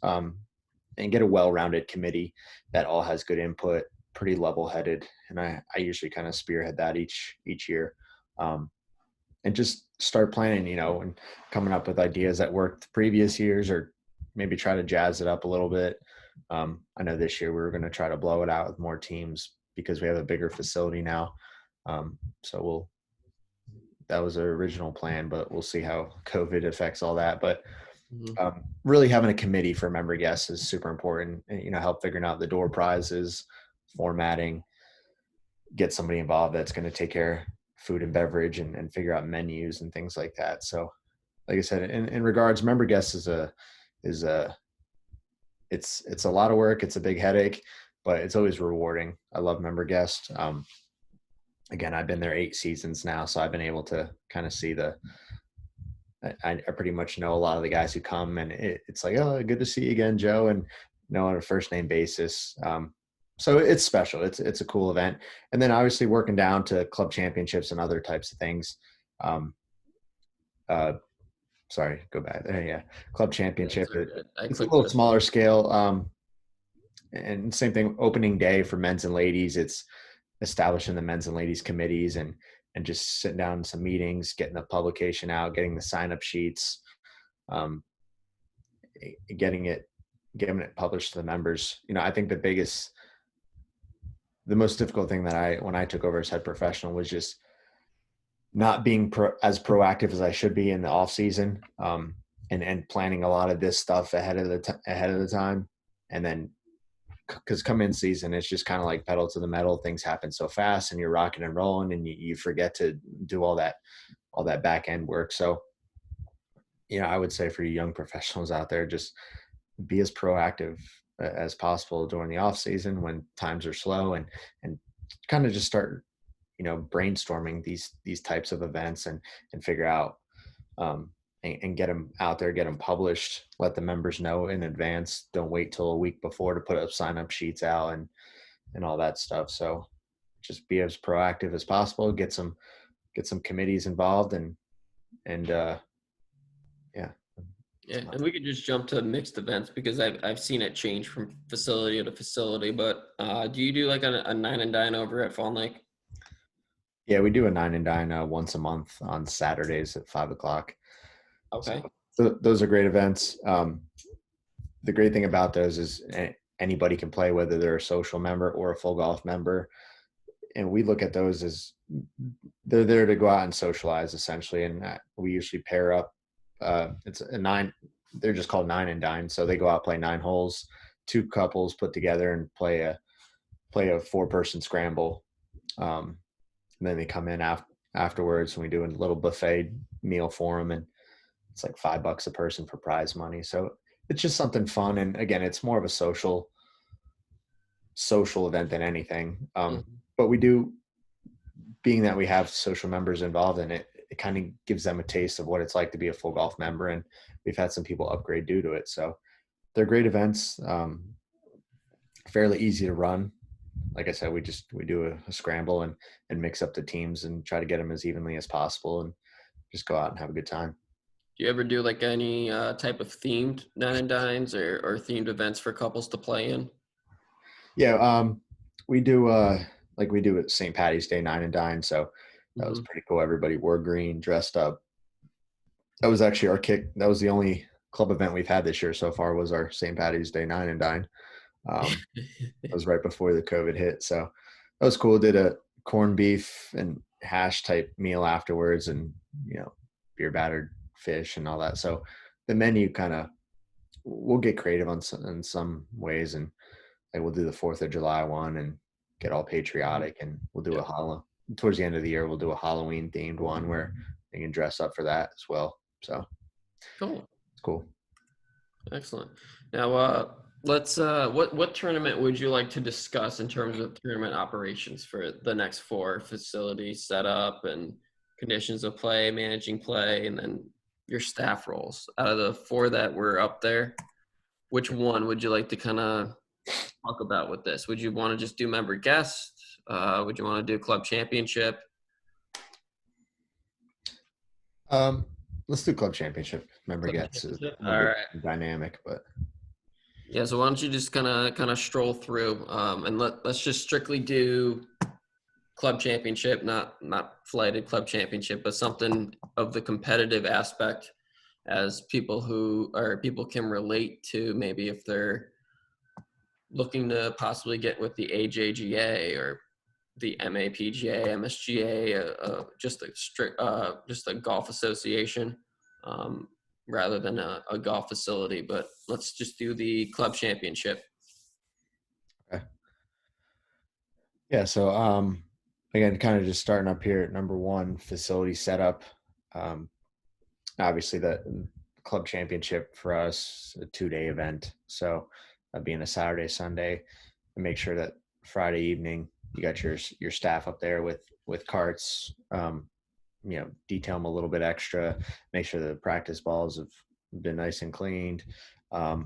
and get a well-rounded committee that all has good input, pretty level-headed. And I usually kind of spearhead that each year, and just start planning, and coming up with ideas that worked the previous years, or maybe try to jazz it up a little bit. I know this year we're going to try to blow it out with more teams because we have a bigger facility now. So that was our original plan, but we'll see how COVID affects all that. But really having a committee for member guests is super important, and, help figuring out the door prizes, formatting, get somebody involved that's going to take care of food and beverage, and figure out menus and things like that. So like I said, in regards, member guests it's a lot of work. It's a big headache, but it's always rewarding. I love member guests. Again, I've been there 8 seasons now, so I've been able to kind of see I pretty much know a lot of the guys who come, and it's like, oh, good to see you again, Joe, and know on a first name basis. So it's special. It's a cool event. And then obviously working down to club championships and other types of things. Sorry, go back there. Yeah. Club championship. It's a little smaller scale. And same thing, opening day for men's and ladies. It's establishing the men's and ladies committees, and just sitting down in some meetings, getting the publication out, getting the sign-up sheets, getting it published to the members. I think the most difficult thing that when I took over as head professional was just not being as proactive as I should be in the off season, and planning a lot of this stuff ahead of the time. And then, because come in season, it's just kind of like pedal to the metal. Things happen so fast, and you're rocking and rolling, and you forget to do all that back end work. So, I would say for you young professionals out there, just be as proactive as possible during the off season when times are slow, and kind of just start, brainstorming these types of events, and figure out, and get them out there, get them published, let the members know in advance. Don't wait till a week before to put up sign-up sheets out and all that stuff. So just be as proactive as possible, get some committees involved, and yeah. Yeah, and we could just jump to mixed events because I've seen it change from facility to facility. But do you do like a 9 and dine over at Fawn Lake? Yeah, we do a 9 and dine once a month on Saturdays at 5:00. Okay. So those are great events. The great thing about those is anybody can play, whether they're a social member or a full golf member. And we look at those as they're there to go out and socialize essentially. And we usually pair up. It's a 9. They're just called 9 and dine. So they go out, play 9 holes, 2 couples put together and play a 4-person scramble. And then they come in afterwards and we do a little buffet meal for them. And it's like $5 a person for prize money. So it's just something fun. And again, it's more of a social event than anything. But we do, being that we have social members involved in it, it kind of gives them a taste of what it's like to be a full golf member. And we've had some people upgrade due to it. So they're great events, fairly easy to run. Like I said, we do a scramble and mix up the teams and try to get them as evenly as possible and just go out and have a good time. Do you ever do like any type of themed 9 and dines or themed events for couples to play in? Yeah, we do like we do at St. Patty's Day 9 and dine. So that was pretty cool. Everybody wore green, dressed up. That was actually our kick. That was the only club event we've had this year so far, was our St. Patty's Day 9 and dine. It was right before the COVID hit. So that was cool. Did a corned beef and hash type meal afterwards, and, beer battered fish and all that. So the menu we'll get creative in some ways, and like we'll do the 4th of July one and get all patriotic, and we'll do towards the end of the year, we'll do a Halloween themed one where they can dress up for that as well. So cool. It's cool. Excellent. Now, let's, what tournament would you like to discuss in terms of tournament operations for the next 4: facility setup and conditions of play, managing play, and then your staff roles? Out of the 4 that were up there, which one would you like to kind of talk about with this? Would you want to just do member guest? Would you want to do club championship? Let's do club championship. Member guest is all right. Dynamic, but yeah. So why don't you just kind of stroll through, and let's just strictly do club championship, not flighted club championship, but something of the competitive aspect, as people can relate to, maybe if they're looking to possibly get with the AJGA or the MAPGA, MSGA, just a golf association, rather than a golf facility. But let's just do the club championship. Okay. Yeah. So, again, kind of just starting up here at number 1, facility setup. Obviously the club championship for us, a 2-day event. So being a Saturday, Sunday, and make sure that Friday evening you got your staff up there with carts, detail them a little bit extra, make sure the practice balls have been nice and cleaned. I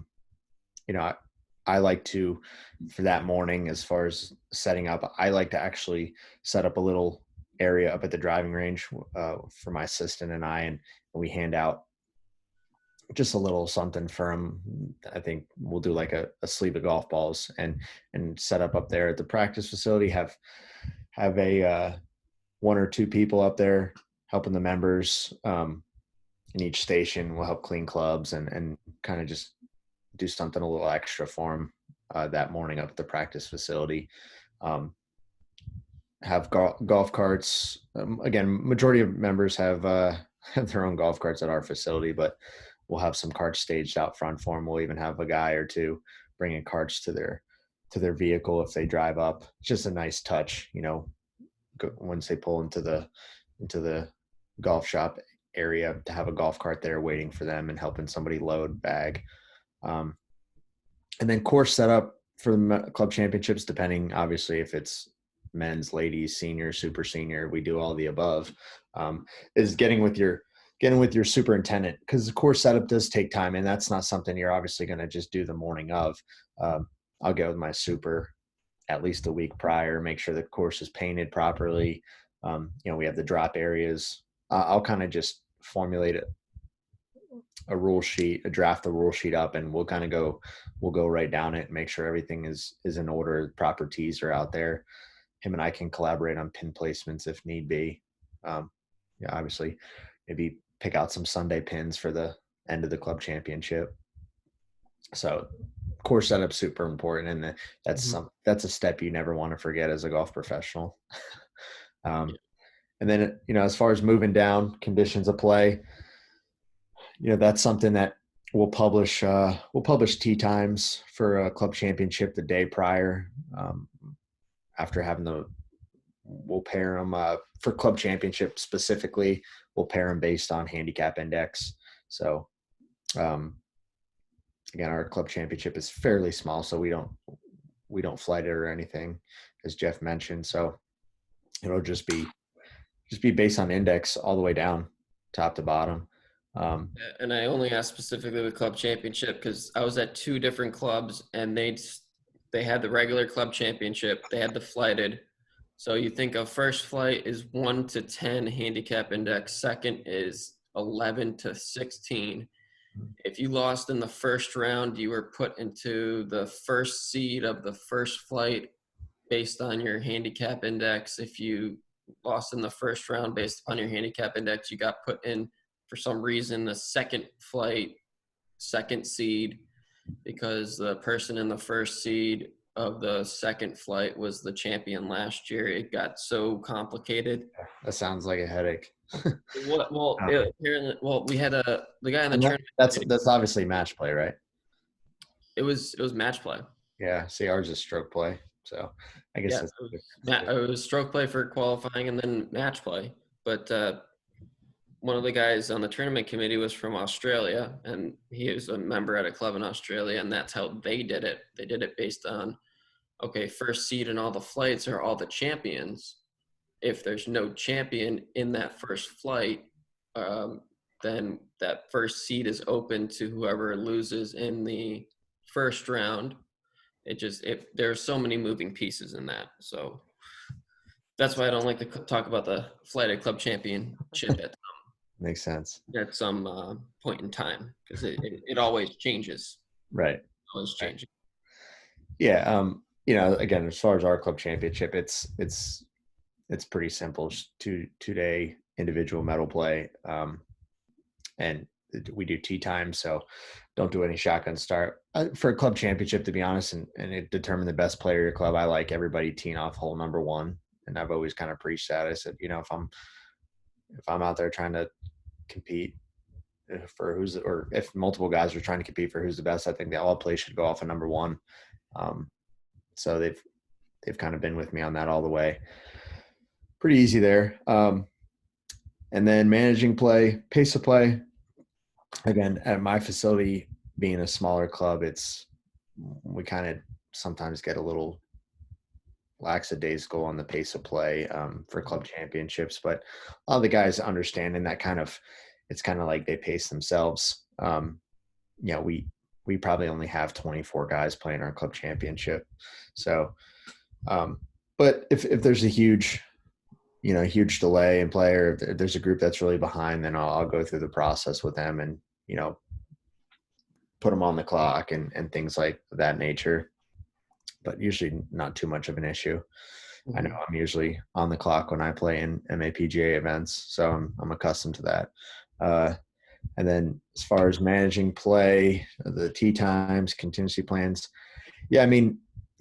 like to, for that morning, as far as setting up, I like to actually set up a little area up at the driving range for my assistant and I, and we hand out just a little something for them. I think we'll do like a sleeve of golf balls and set up there at the practice facility, have a 1 or 2 people up there helping the members in each station. Will help clean clubs and kind of just do something a little extra for them that morning up at the practice facility. Have golf carts. Again, majority of members have their own golf carts at our facility, but we'll have some carts staged out front for them. We'll even have a guy or 2 bringing carts to their vehicle if they drive up. It's just a nice touch, once they pull into the golf shop area, to have a golf cart there waiting for them and helping somebody load bag. And then course setup for the club championships, depending obviously if it's men's, ladies, senior, super senior, we do all the above, is getting with your superintendent, because the course setup does take time, and that's not something you're obviously going to just do the morning of. I'll get with my super at least a week prior, make sure the course is painted properly. We have the drop areas. I'll kind of just formulate draft the rule sheet up, and we'll go right down it and make sure everything is in order. Proper tees are out there. Him and I can collaborate on pin placements if need be. Obviously maybe pick out some Sunday pins for the end of the club championship. So course setup super important, and that's a step you never want to forget as a golf professional. And then, as far as moving down conditions of play, that's something that we'll publish tee times for a club championship the day prior. After having we'll pair them for club championship specifically. We'll pair them based on handicap index. So, again, our club championship is fairly small, so we don't flight it or anything, as Jeff mentioned. So it'll just be based on index all the way down, top to bottom. And I only asked specifically with club championship because I was at 2 different clubs, and they had the regular club championship. They had the flighted. So you think of first flight is 1 to 10 handicap index. Second is 11 to 16. If you lost in the first round, you were put into the first seed of the first flight based on your handicap index. If you lost in the first round based upon your handicap index, you got put in, for some reason, the second flight, second seed, because the person in the first seed of the second flight was the champion last year. It got so complicated. That sounds like a headache. We had the guy in the tournament. That's obviously match play, right? It was match play. Yeah. See, ours is stroke play. So I guess it was stroke play for qualifying and then match play. But one of the guys on the tournament committee was from Australia, and he was a member at a club in Australia, and that's how they did it. They did it based on, okay, first seed in all the flights are all the champions. If there's no champion in that first flight, then that first seed is open to whoever loses in the first round. There's so many moving pieces in that. So that's why I don't like to talk about the flighted club championship makes sense at some point in time, because it always changes. Right. Always changing. Yeah. Again, as far as our club championship, it's pretty simple. Just two-day individual medal play. And we do tee time, so don't do any shotgun start. For a club championship, to be honest, and it determine the best player of your club, I like everybody teeing off hole number 1. And I've always kind of preached that. I said, if I'm out there trying to compete for or if multiple guys are trying to compete for who's the best, I think that all play should go off of number 1. So they've kind of been with me on that all the way. Pretty easy there. And then managing play, pace of play. Again, at my facility, being a smaller club, we kind of sometimes get a little lackadaisical on the pace of play for club championships, but a lot of the guys understanding that it's kind of like they pace themselves. We probably only have 24 guys playing our club championship. So, but if there's a huge delay in play, or if there's a group that's really behind, then I'll go through the process with them and, put them on the clock and things like that nature, but usually not too much of an issue. Mm-hmm. I know I'm usually on the clock when I play in MAPGA events, so I'm accustomed to that. And then as far as managing play, the tee times, contingency plans. Yeah. I mean,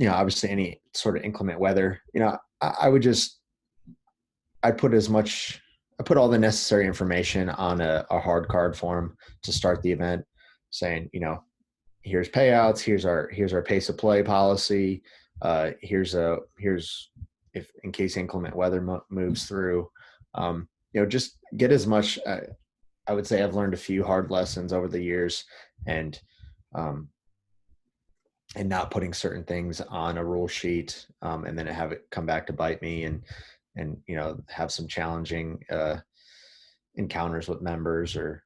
obviously any sort of inclement weather, I put all the necessary information on a hard card form to start the event, saying, here's payouts, here's our pace of play policy. Here's if in case inclement weather moves through, just get as much. I would say I've learned a few hard lessons over the years, and not putting certain things on a rule sheet, and then have it come back to bite me, and have some challenging encounters with members or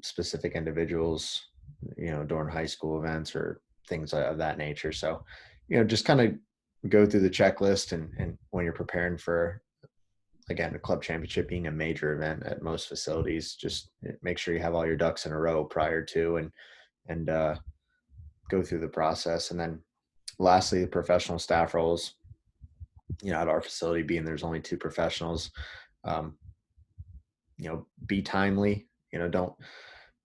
specific individuals, during high school events or things of that nature. So, just kind of go through the checklist, and when you're preparing for, again, a club championship being a major event at most facilities, just make sure you have all your ducks in a row prior to, and go through the process. And then lastly, the professional staff roles. At our facility, being there's only 2 professionals, be timely.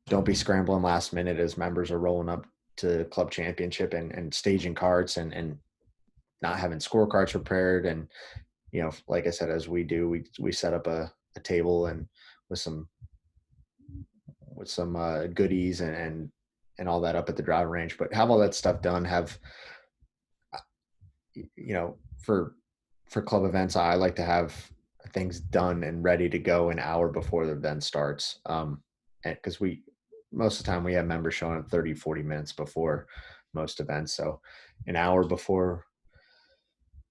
Don't be scrambling last minute as members are rolling up to club championship and staging carts and not having scorecards prepared, and like I said, as we do, we set up a table and with some goodies and all that up at the driving range, but have all that stuff done. Have, for club events, I like to have things done and ready to go an hour before the event starts. Because most of the time we have members showing up 30, 40 minutes before most events. So an hour before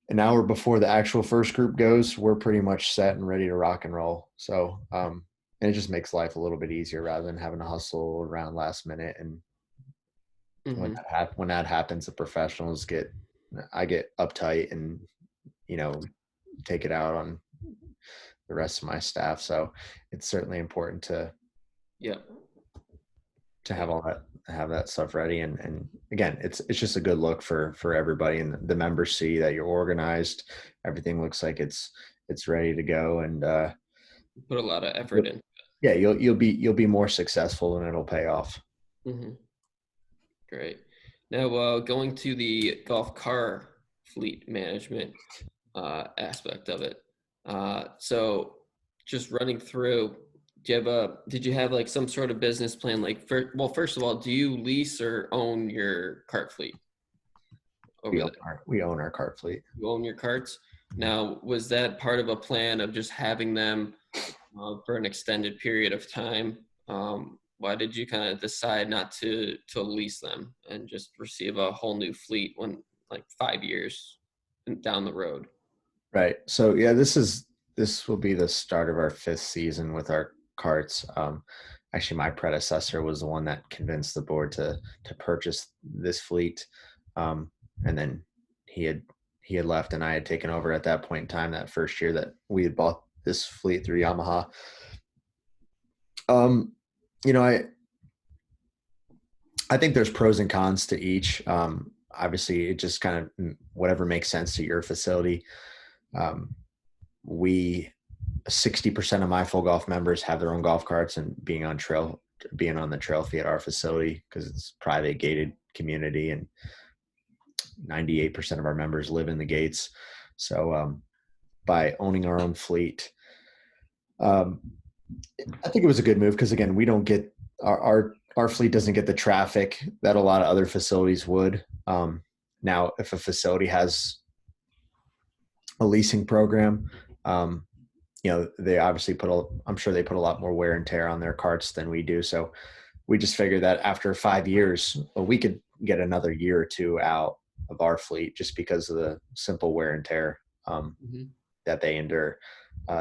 the actual first group goes, we're pretty much set and ready to rock and roll. So, and it just makes life a little bit easier rather than having to hustle around last minute. And when that happens, the professionals I get uptight and, take it out on the rest of my staff. So it's certainly important to have that stuff ready. And again, it's just a good look for everybody, and the members see that you're organized. Everything looks like it's ready to go, and put a lot of effort in. Yeah, you'll be more successful, and it'll pay off. Mm-hmm. Great. Now, going to the golf car fleet management aspect of it. So just running through, did you have like some sort of business plan? Like, first of all, do you lease or own your cart fleet? We own our cart fleet. You own your carts. Now, was that part of a plan of just having them for an extended period of time? Why did you kind of decide not to lease them and just receive a whole new fleet when, like, 5 years down the road? Right. So yeah, this will be the start of our 5th season with our carts. Actually, my predecessor was the one that convinced the board to purchase this fleet, and then he had left, and I had taken over at that point in time. That first year that we had bought this fleet through Yamaha. I think there's pros and cons to each. Obviously, it just kind of whatever makes sense to your facility. 60% of my full golf members have their own golf carts, and being on the trail fee at our facility, because it's a private gated community, and 98% of our members live in the gates. So by owning our own fleet, I think it was a good move, because again, we don't get our fleet doesn't get the traffic that a lot of other facilities would. Now, if a facility has a leasing program, they obviously I'm sure they put a lot more wear and tear on their carts than we do. So we just figured that after 5 years, we could get another year or two out of our fleet just because of the simple wear and tear that they endure.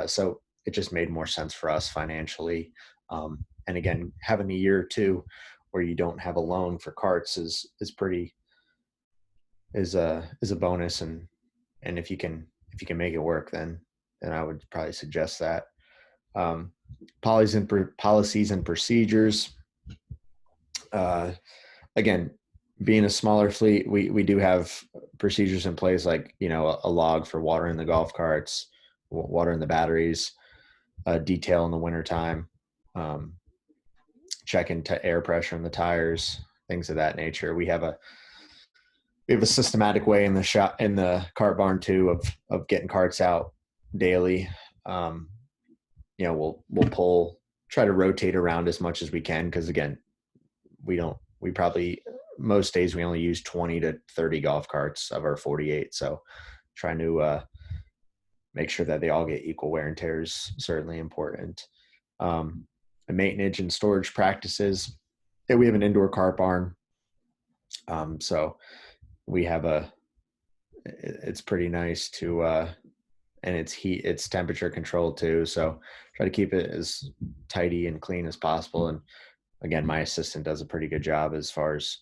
So it just made more sense for us financially. And again, having a year or two where you don't have a loan for carts is a bonus. And if you can make it work, then I would probably suggest that. Policies and procedures. Again, being a smaller fleet, we do have procedures in place, like, a log for watering the golf carts, watering the batteries, detail in the wintertime, checking air pressure in the tires, things of that nature. We have a systematic way in the cart barn too of getting carts out daily. We'll try to rotate around as much as we can, because again, most days we only use 20 to 30 golf carts of our 48. So trying to make sure that they all get equal wear and tear is certainly important. Maintenance and storage practices. Yeah, we have an indoor cart barn. So we have it's pretty nice to, and it's temperature controlled too. So try to keep it as tidy and clean as possible. And again, my assistant does a pretty good job as far as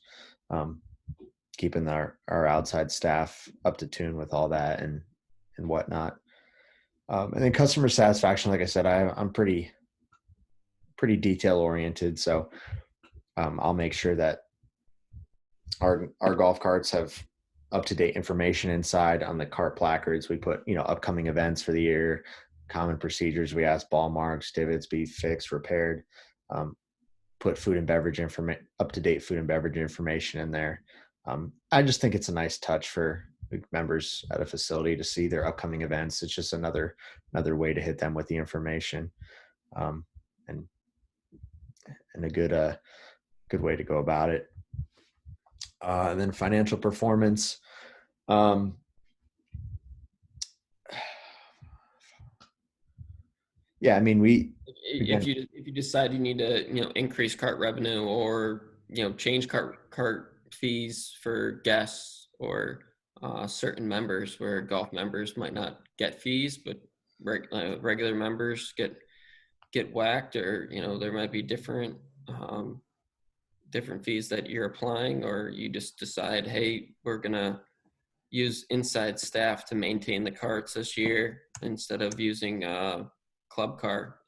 keeping our outside staff up to tune with all that and whatnot. And then customer satisfaction, like I said, I'm pretty detail oriented. So I'll make sure that our golf carts have up-to-date information inside on the cart placards. We put, upcoming events for the year, common procedures. We ask ball marks, divots be fixed, repaired, put food and beverage up-to-date food and beverage information in there. I just think it's a nice touch for members at a facility to see their upcoming events. It's just another way to hit them with the information, um, and a good way to go about it. And then financial performance. Yeah, I mean, If you decide you need to increase cart revenue, or change cart fees for guests, or certain members, where golf members might not get fees, but regular members get whacked, or there might be different different fees that you're applying, or you just decide, hey, we're gonna use inside staff to maintain the carts this year instead of using club car,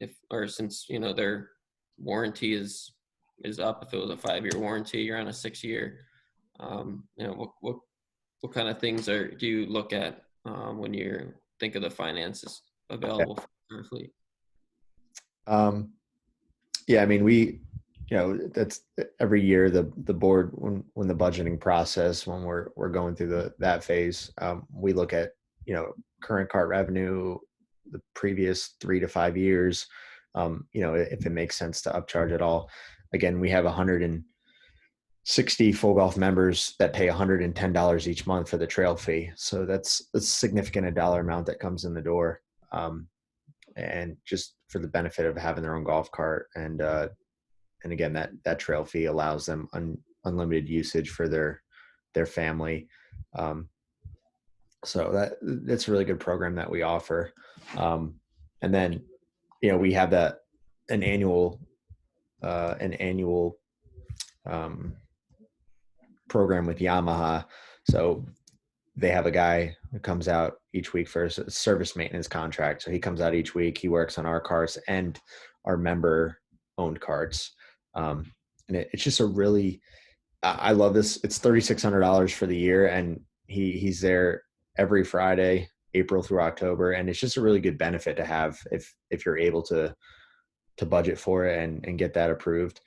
since their warranty is up. If it was a 5-year warranty, you're on a 6-year. What kind of things do you look at when you think of the finances available for our fleet? Yeah, I mean, that's every year the board, when the budgeting process, when we're going through that phase, we look at current cart revenue, the previous 3 to 5 years, if it makes sense to upcharge at all. Again, we have 160 full golf members that pay $110 each month for the trail fee, so that's a significant dollar amount that comes in the door, and just for the benefit of having their own golf cart. And again, that trail fee allows them unlimited usage for their family. So that's a really good program that we offer. And then, we have an annual program with Yamaha. So they have a guy who comes out each week for a service maintenance contract. So he comes out each week, he works on our carts and our member owned carts. And it's just I love this. It's $3,600 for the year, and he's there every Friday, April through October. And it's just a really good benefit to have if you're able to budget for it and get that approved.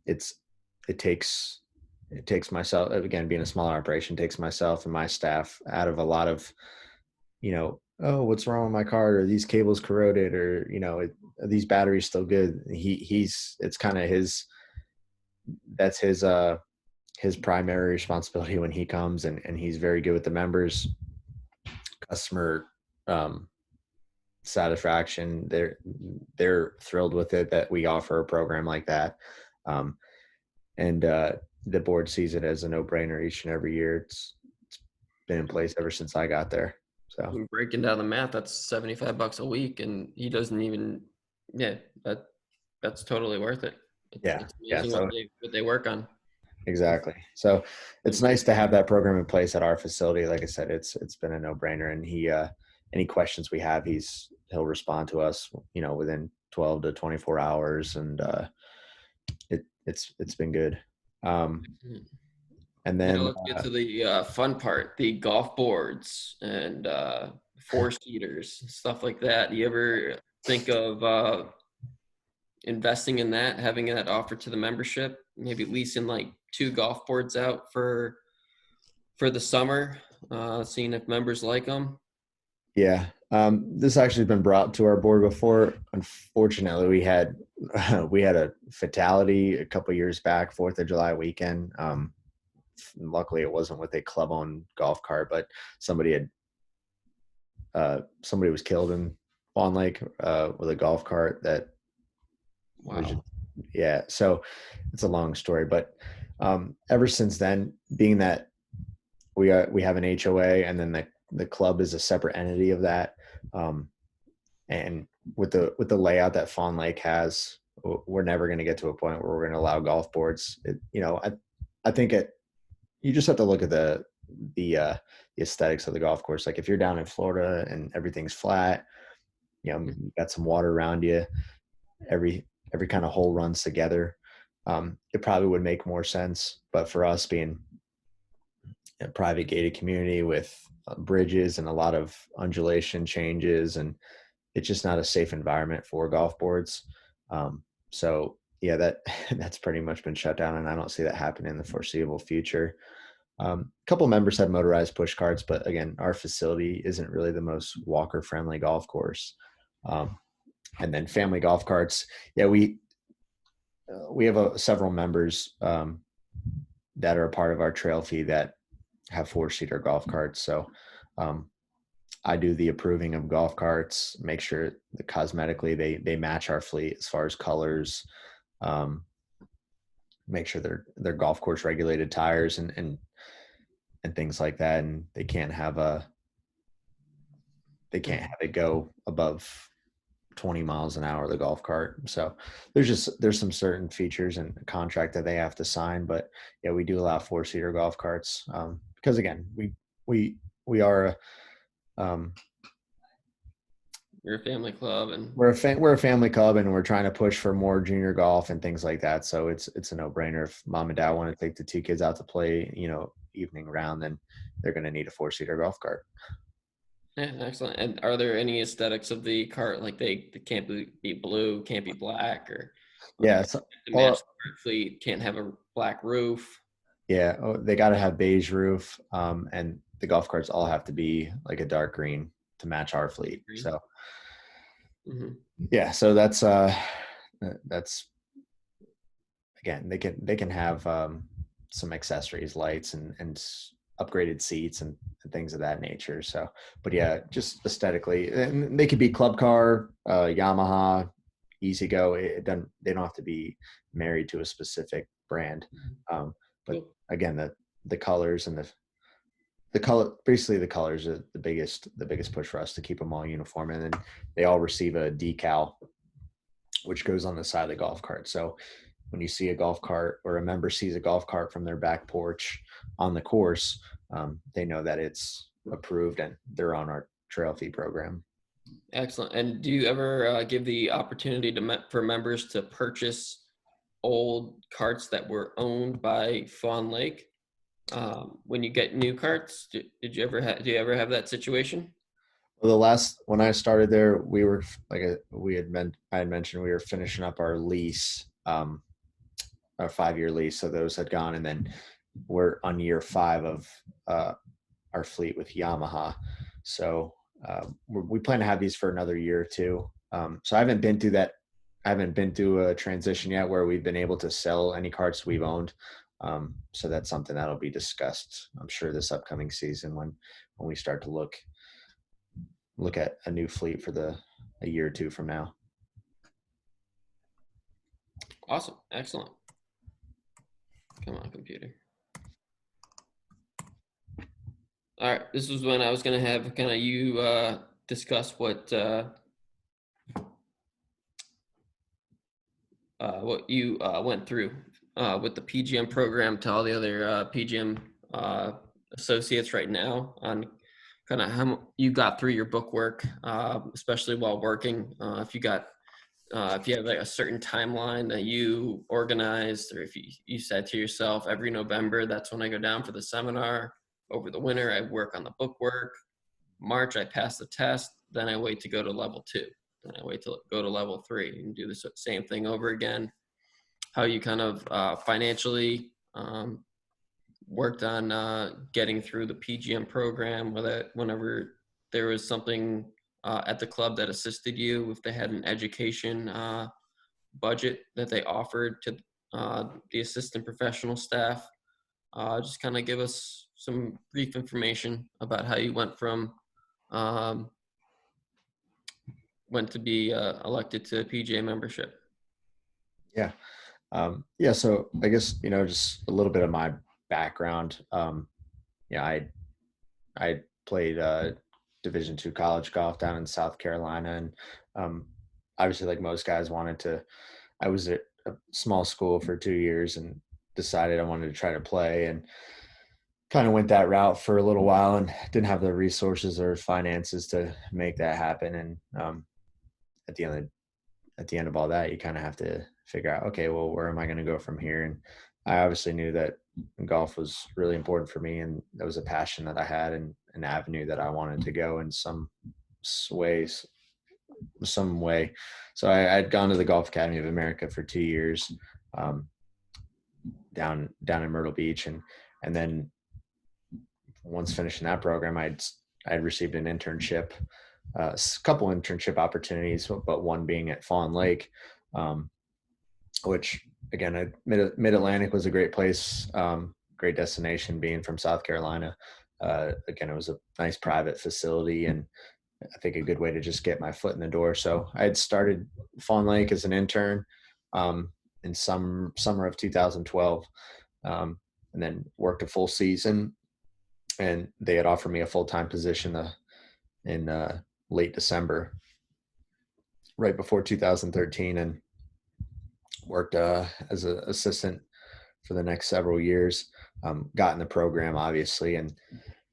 It takes myself, again, being a smaller operation, takes myself and my staff out of a lot of, oh, what's wrong with my cart, or these cables corroded, or, are these batteries still good? It's kind of that's his primary responsibility when he comes, and he's very good with the members. Customer satisfaction, they're thrilled with it that we offer a program like that. And the board sees it as a no-brainer each and every year. It's been in place ever since I got there. So breaking down the math, that's $75 a week, and he doesn't even. Yeah, that's totally worth it. It's amazing so, what they work on. Exactly. So it's nice to have that program in place at our facility. Like I said, it's been a no-brainer, and he any questions we have, he'll respond to us, within 12 to 24 hours, and it's been good. And then let's get to the fun part, the golf boards and four-seaters, stuff like that. Do you ever think of investing in that, having that offered to the membership, maybe leasing like 2 golf boards out for the summer, seeing if members like them? Yeah. This actually been brought to our board before. Unfortunately, we had a fatality a couple years back, 4th of July weekend. Luckily it wasn't with a club-owned golf cart, but somebody was killed in Fawn Lake with a golf cart that. Wow. Yeah. So it's a long story, but ever since then, being that we have an HOA, and then the club is a separate entity of that. And with the layout that Fawn Lake has, we're never going to get to a point where we're going to allow golf boards. I think you just have to look at the aesthetics of the golf course. Like if you're down in Florida and everything's flat, you got some water around you, every kind of hole runs together. It probably would make more sense. But for us, being a private gated community with bridges and a lot of undulation changes, and it's just not a safe environment for golf boards. So yeah, that's pretty much been shut down, and I don't see that happening in the foreseeable future. A couple members have motorized push carts, but again, our facility isn't really the most walker friendly golf course. And then family golf carts. Yeah, we have several members that are a part of our trail fee that have 4-seater golf carts. So I do the approving of golf carts, make sure that cosmetically they match our fleet as far as colors, make sure they're golf course regulated tires and things like that. And they can't have it go above 20 miles an hour, the golf cart. So there's some certain features and contract that they have to sign, but yeah, we do allow 4-seater golf carts. Because again, we are You're a family club, and we're a family club, and we're trying to push for more junior golf and things like that. So it's a no-brainer. If mom and dad want to take the 2 kids out to play, evening round, then they're going to need a 4-seater golf cart. yeah, excellent. And are there any aesthetics of the cart, like they can't be blue, can't be black, or Yeah. So, to match the cart fleet, can't have a black roof? yeah. They got to have beige roof. And the golf carts all have to be like a dark green to match our fleet. Green. So Mm-hmm. yeah, so that's again, they can have some accessories, lights and upgraded seats and things of that nature. So, but yeah, just aesthetically, and they could be club car, Yamaha, Easy Go. They don't have to be married to a specific brand. But Cool. again, the colors and the colors are the biggest push for us to keep them all uniform. And then they all receive a decal, which goes on the side of the golf cart. So when you see a golf cart or a member sees a golf cart from their back porch on the course, they know that it's approved and they're on our trail fee program. Excellent. And do you ever give the opportunity for members to purchase old carts that were owned by Fawn Lake? When you get new carts, do you ever have that situation? Well, when I started there, we were I had mentioned we were finishing up our lease, our 5-year lease. So those had gone, and then we're on year 5 of our fleet with Yamaha. So we plan to have these for another year or 2. So I haven't been through that. I haven't been through a transition yet where we've been able to sell any carts we've owned. So that's something that'll be discussed, I'm sure, this upcoming season when we start to look at a new fleet for a year or 2 from now. Awesome. Excellent. Come on, computer. All right. This was when I was going to have kind of you discuss what you went through with the PGM program to all the other PGM associates right now on kind of how you got through your book work, especially while working. If you have like a certain timeline that you organized, or if you said to yourself, every November, that's when I go down for the seminar. Over the winter, I work on the book work. March, I pass the test. Then I wait to go to level 2. Then I wait to go to level 3 and do the same thing over again. How you kind of financially worked on getting through the PGM program, whenever there was something at the club that assisted you, if they had an education budget that they offered to the assistant professional staff. Just kind of give us some brief information about how you went from went to be elected to PGA membership. Yeah. Yeah. So I guess, just a little bit of my background. I played Division II college golf down in South Carolina. And obviously, like most guys, I was at a small school for 2 years and decided I wanted to try to play, and kind of went that route for a little while and didn't have the resources or finances to make that happen. And at the end of all that, you kind of have to figure out, okay, well, where am I going to go from here? And I obviously knew that golf was really important for me, and that was a passion that I had and an avenue that I wanted to go in some way. So I'd gone to the Golf Academy of America for 2 years, down in Myrtle Beach, and then once finishing that program, I'd received an internship, a couple internship opportunities, but one being at Fawn Lake, which again, Mid-Atlantic was a great place, great destination being from South Carolina. Again, it was a nice private facility and I think a good way to just get my foot in the door. So I had started Fawn Lake as an intern in summer of 2012, and then worked a full season. And they had offered me a full-time position in late December, right before 2013, and worked as an assistant for the next several years. Got in the program, obviously, and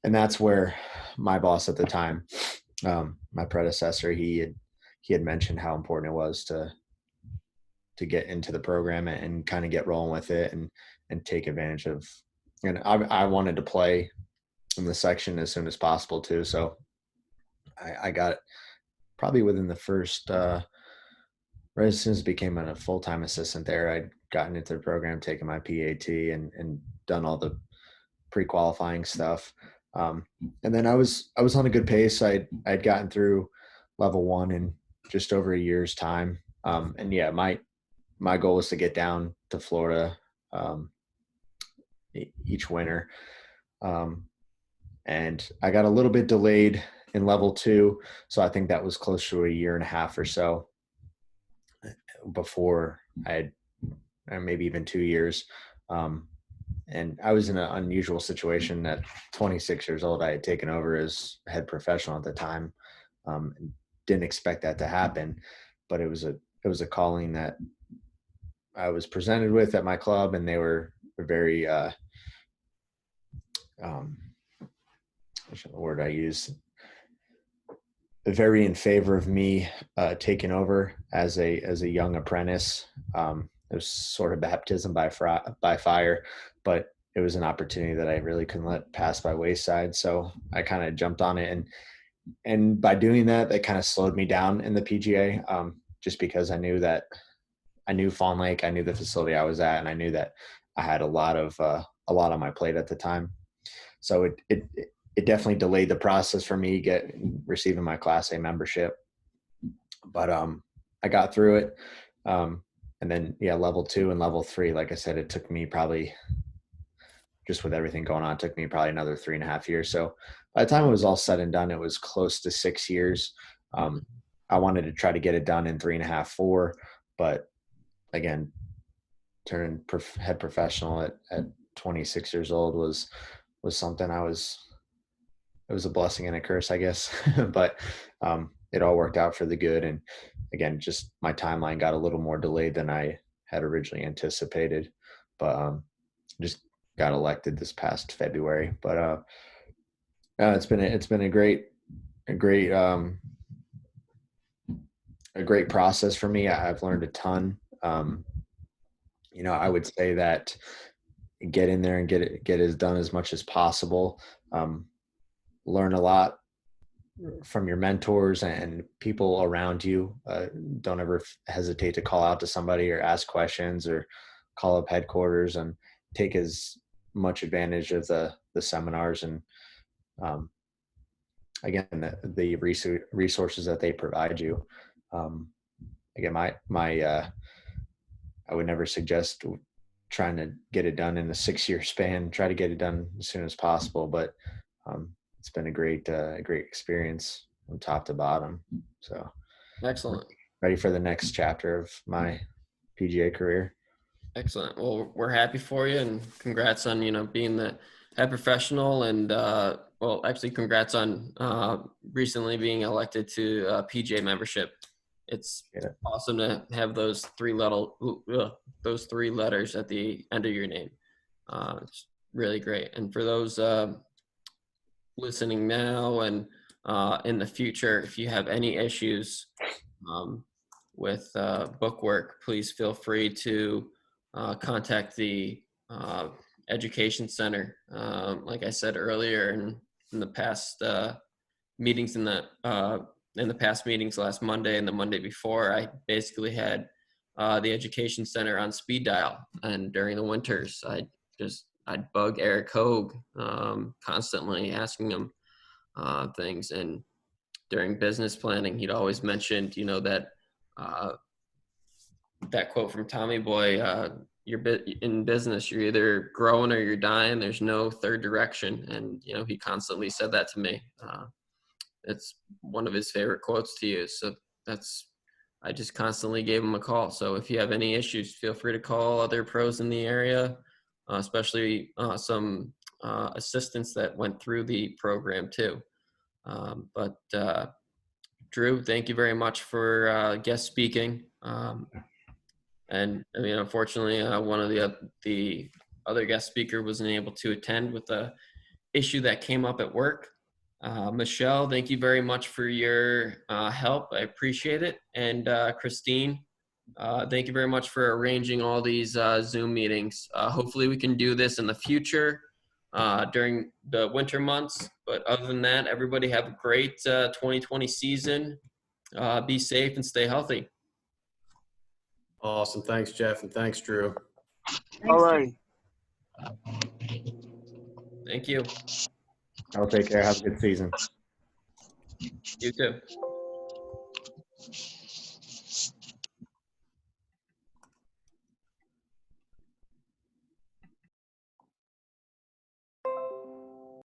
that's where my boss at the time, my predecessor, he had mentioned how important it was to get into the program and kind of get rolling with it and take advantage of. And I wanted to play in the section as soon as possible too. So I got probably within the first, right as soon as I became a full-time assistant there, I'd gotten into the program, taken my PAT and done all the pre-qualifying stuff. And then I was on a good pace. I'd gotten through level 1 in just over a year's time. And yeah, my goal was to get down to Florida each winter. And I got a little bit delayed in level 2. So I think that was close to a year and a half or so before I had, maybe even 2 years. And I was in an unusual situation. At 26 years old, I had taken over as head professional at the time. Didn't expect that to happen, but it was a calling that I was presented with at my club, and they were very, what's the word I use? Very in favor of me taking over as a young apprentice. It was sort of baptism by fire, but it was an opportunity that I really couldn't let pass by wayside. So I kind of jumped on it, and by doing that, that kind of slowed me down in the PGA, just because I knew Fawn Lake, I knew the facility I was at, and I knew that I had a lot on my plate at the time. So it definitely delayed the process for me receiving my Class A membership, but I got through it. And then, yeah, level 2 and level 3, like I said, it took me probably, just with everything going on, it took me probably another 3.5 years. So by the time it was all said and done, it was close to 6 years. I wanted to try to get it done in 3.5, 4, but again, turning head professional at 26 years old was something it was a blessing and a curse, I guess. But it all worked out for the good. And again, just my timeline got a little more delayed than I had originally anticipated, but just got elected this past February. But it's been a great process for me. I've learned a ton. I would say that get in there and get it done as much as possible. Learn a lot from your mentors and people around you. Don't ever hesitate to call out to somebody or ask questions or call up headquarters, and take as much advantage of the seminars and again the resources that they provide you. Again, I would never suggest trying to get it done in a 6-year span. Try to get it done as soon as possible, but it's been a great experience from top to bottom. So Excellent. Ready for the next chapter of my PGA career. Excellent. Well, we're happy for you, and congrats on, being the head professional, and actually congrats on recently being elected to PGA membership. It's awesome to have those three letters at the end of your name. It's really great. And for those listening now and in the future, if you have any issues with bookwork, please feel free to contact the Education Center. Like I said earlier, in the past meetings in the past meetings last Monday and the Monday before, I basically had the Education Center on speed dial, and during the winters, I just I'd bug Eric Hogue constantly, asking him things. And during business planning, he'd always mentioned, that that quote from Tommy Boy, in business, you're either growing or you're dying. There's no third direction. And, he constantly said that to me. It's one of his favorite quotes to use. So I just constantly gave him a call. So if you have any issues, feel free to call other pros in the area, especially some assistants that went through the program too. But Drew, thank you very much for guest speaking. And I mean, unfortunately, one of the other guest speaker wasn't able to attend with a issue that came up at work. Michelle, thank you very much for your help. I appreciate it. And Christine, thank you very much for arranging all these Zoom meetings. Hopefully we can do this in the future during the winter months. But other than that, everybody have a great 2020 season. Be safe and stay healthy. Awesome. Thanks, Jeff, and thanks, Drew. All right. Thank you. I'll take care. Have a good season. You too.